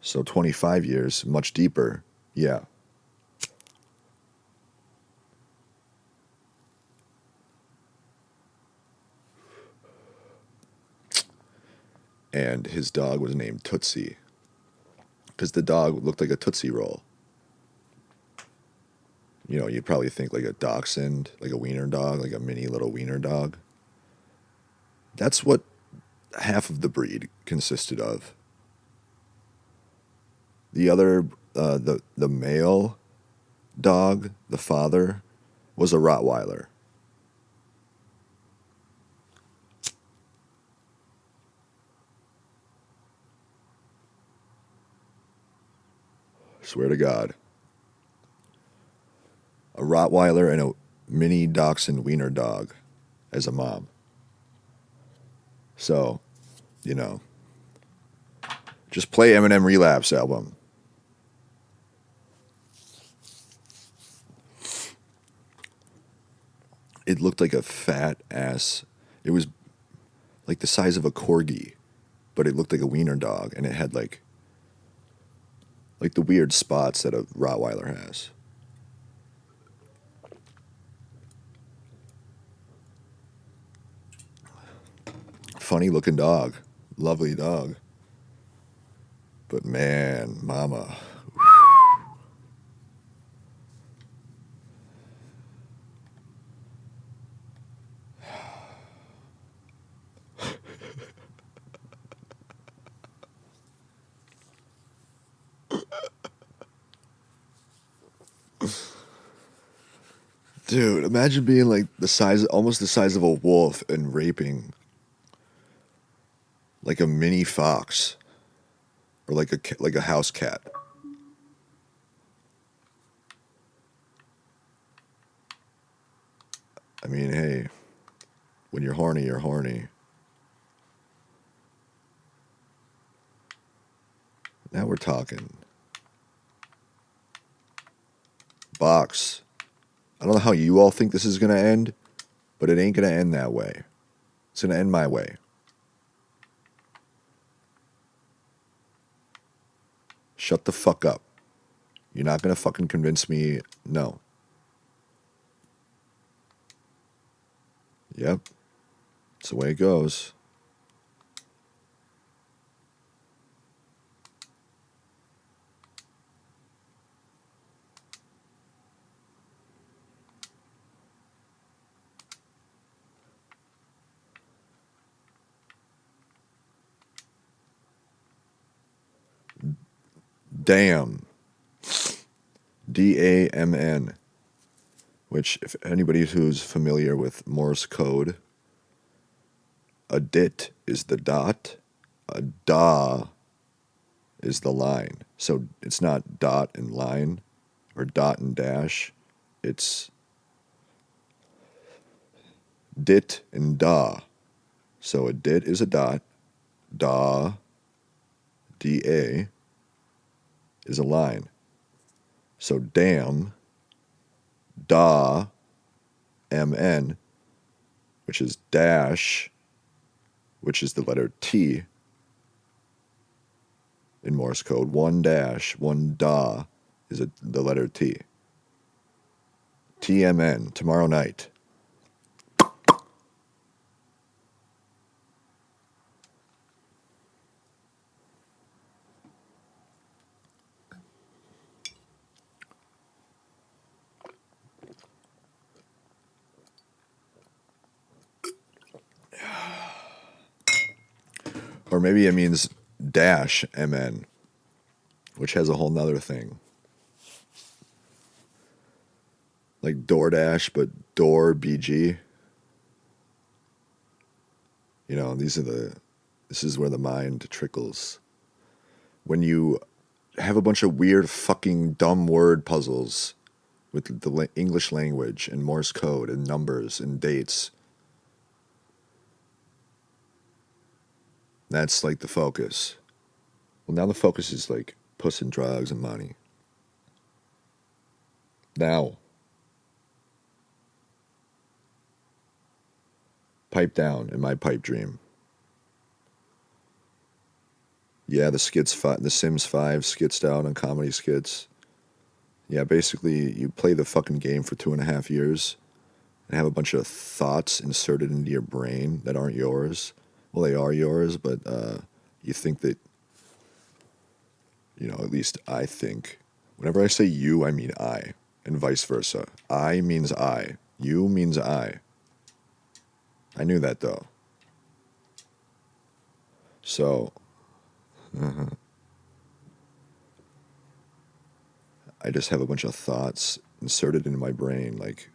So 25 years, much deeper, yeah. And his dog was named Tootsie because the dog looked like a Tootsie Roll. You know, you'd probably think like a dachshund, like a wiener dog, like a mini little wiener dog. That's what half of the breed consisted of. The other, the male dog, the father, was a Rottweiler. Swear to God. A Rottweiler and a mini dachshund wiener dog as a mom. So, you know, just play Eminem Relapse album. It looked like a fat ass. It was like the size of a corgi, but it looked like a wiener dog, and it had like the weird spots that a Rottweiler has. Funny looking dog. Lovely dog. But man, mama. Dude, imagine being like almost the size of a wolf and raping like a mini fox or like a house cat. I mean, hey, when you're horny, you're horny. Now we're talking. Box. I don't know how you all think this is going to end, but it ain't going to end that way. It's going to end my way. Shut the fuck up. You're not going to fucking convince me. No. Yep. That's the way it goes. Damn. DAMN. Which, if anybody who's familiar with Morse code, a dit is the dot, a da is the line. So it's not dot and line or dot and dash. It's dit and da. So a dit is a dot, da, da, is a line. So damn, da, mn, which is dash, which is the letter T in Morse code. One dash, one da is the letter T. TMN, tomorrow night. Or maybe it means dash MN, which has a whole nother thing. Like DoorDash, but Door BG. You know, this is where the mind trickles. When you have a bunch of weird fucking dumb word puzzles with the English language and Morse code and numbers and dates. That's like the focus. Well, now the focus is like puss and drugs and money. Now, pipe down in my pipe dream. Yeah, the Sims 5 skits down on comedy skits. Yeah, basically you play the fucking game for 2.5 years and have a bunch of thoughts inserted into your brain that aren't yours. Well, they are yours, but you think that, at least I think. Whenever I say you, I mean I, and vice versa. I means I. You means I. I knew that, though. So, I just have a bunch of thoughts inserted into my brain, like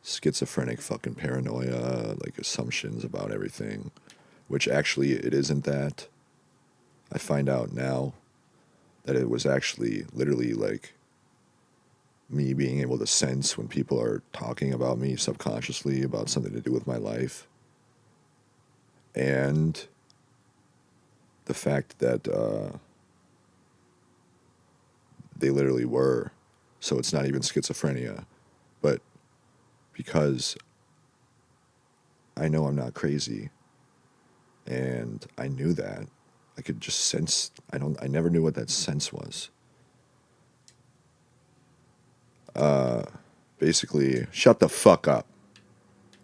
schizophrenic fucking paranoia, like assumptions about everything, which actually it isn't that. I find out now that it was actually literally like me being able to sense when people are talking about me subconsciously about something to do with my life. And the fact that they literally were. So it's not even schizophrenia. But because I know I'm not crazy, and I knew that, I could just sense, I never knew what that sense was. Basically, shut the fuck up.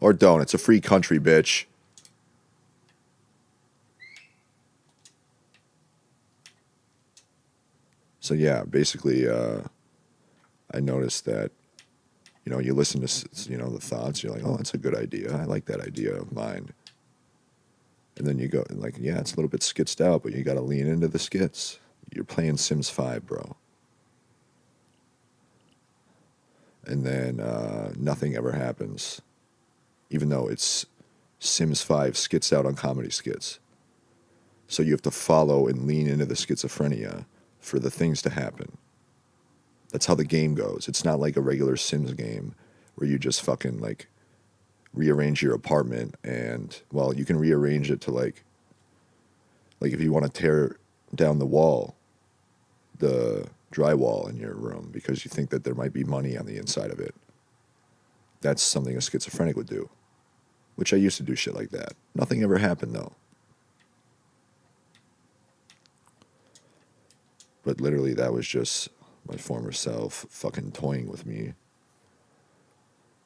Or don't. It's a free country, bitch. So yeah, basically, I noticed that, you listen to, the thoughts, you're like, oh, that's a good idea. I like that idea of mine. And then you go, like, yeah, it's a little bit skitsed out, but you got to lean into the skits. You're playing Sims 5, bro. And then nothing ever happens, even though it's Sims 5 skits out on comedy skits. So you have to follow and lean into the schizophrenia for the things to happen. That's how the game goes. It's not like a regular Sims game where you just fucking like rearrange your apartment and, well, you can rearrange it to like if you want to tear down the wall, the drywall in your room because you think that there might be money on the inside of it. That's something a schizophrenic would do, which I used to do shit like that. Nothing ever happened though. But literally that was just my former self fucking toying with me.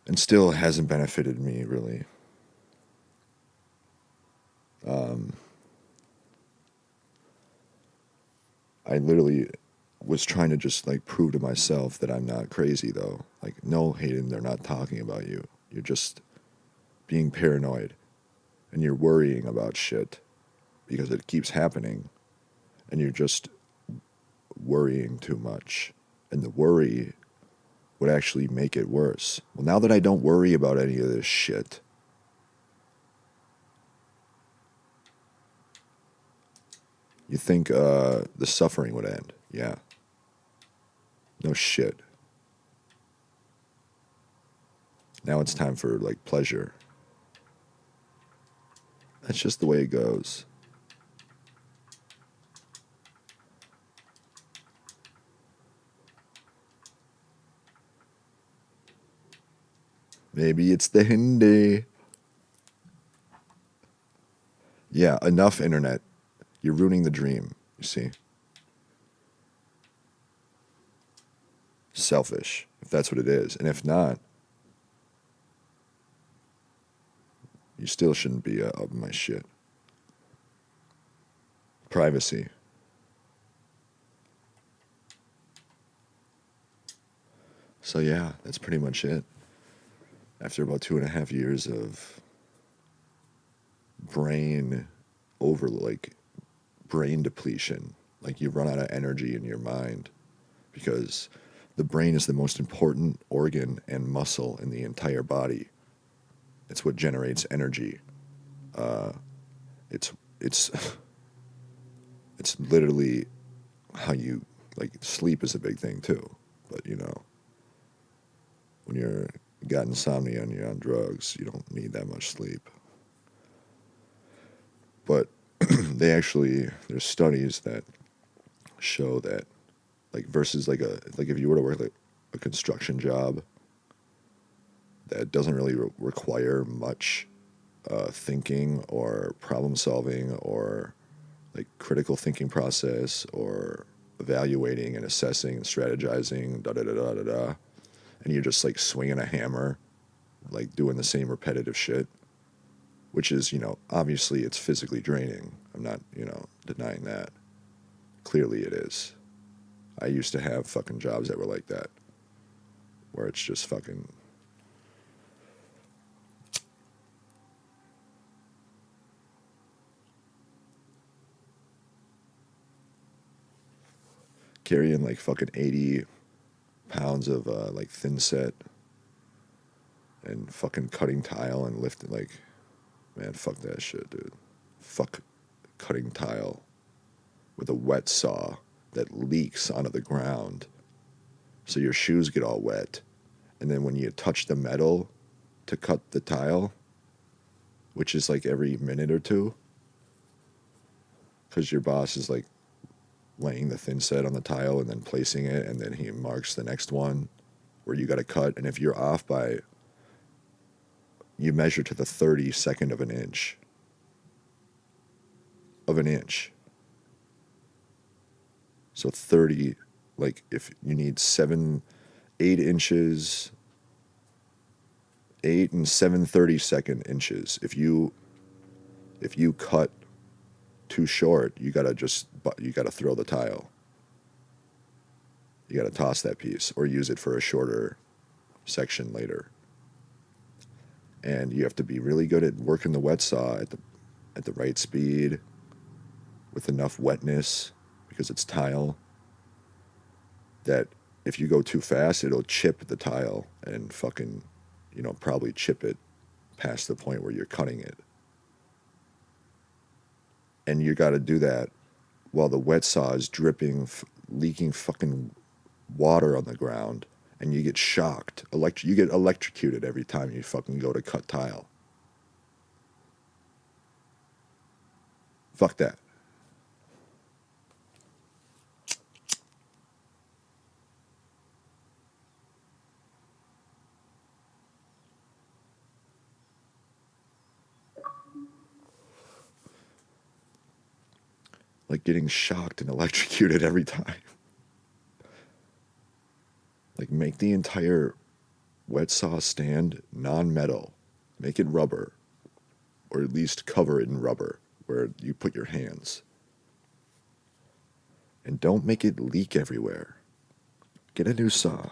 And still hasn't benefited me, really. I literally was trying to just like prove to myself that I'm not crazy though. Like, no, Hayden, they're not talking about you. You're just being paranoid. And you're worrying about shit because it keeps happening. And you're just worrying too much. And the worry would actually make it worse. Well, now that I don't worry about any of this shit, you think the suffering would end. Yeah. No shit. Now it's time for like pleasure. That's just the way it goes. Maybe it's the Hindi. Yeah, enough internet. You're ruining the dream, you see. Selfish, if that's what it is. And if not, you still shouldn't be up in my shit. Privacy. So yeah, that's pretty much it. After about 2.5 years of brain depletion, like you run out of energy in your mind because the brain is the most important organ and muscle in the entire body. It's what generates energy. It's it's literally how you, like, sleep is a big thing too, but when you got insomnia and you're on drugs, you don't need that much sleep. But there's studies that show that, like, versus like if you were to work like a construction job that doesn't really require much thinking or problem solving or like critical thinking process or evaluating and assessing and strategizing, da da da da da da, and you're just like swinging a hammer, like doing the same repetitive shit, which is, obviously it's physically draining. I'm not, denying that. Clearly it is. I used to have fucking jobs that were like that, where it's just fucking. Carrying like fucking 80 pounds of like thin set and fucking cutting tile and lifting, like, man, fuck that shit, dude. Fuck cutting tile with a wet saw that leaks onto the ground so your shoes get all wet, and then when you touch the metal to cut the tile, which is like every minute or two, because your boss is like laying the thin set on the tile and then placing it, and then he marks the next one where you got to cut, and if you're off by, you measure to the 32nd of an inch. So 30, like if you need 8 inches, 8 and 7/32 inches. If you cut too short, you gotta throw the tile. You gotta toss that piece or use it for a shorter section later. And you have to be really good at working the wet saw at the right speed with enough wetness, because it's tile, that if you go too fast, it'll chip the tile and fucking, probably chip it past the point where you're cutting it. And you got to do that while the wet saw is dripping, leaking fucking water on the ground, and you get shocked. You get electrocuted every time you fucking go to cut tile. Fuck that. Like getting shocked and electrocuted every time. Like, make the entire wet saw stand non-metal. Make it rubber. Or at least cover it in rubber where you put your hands. And don't make it leak everywhere. Get a new saw.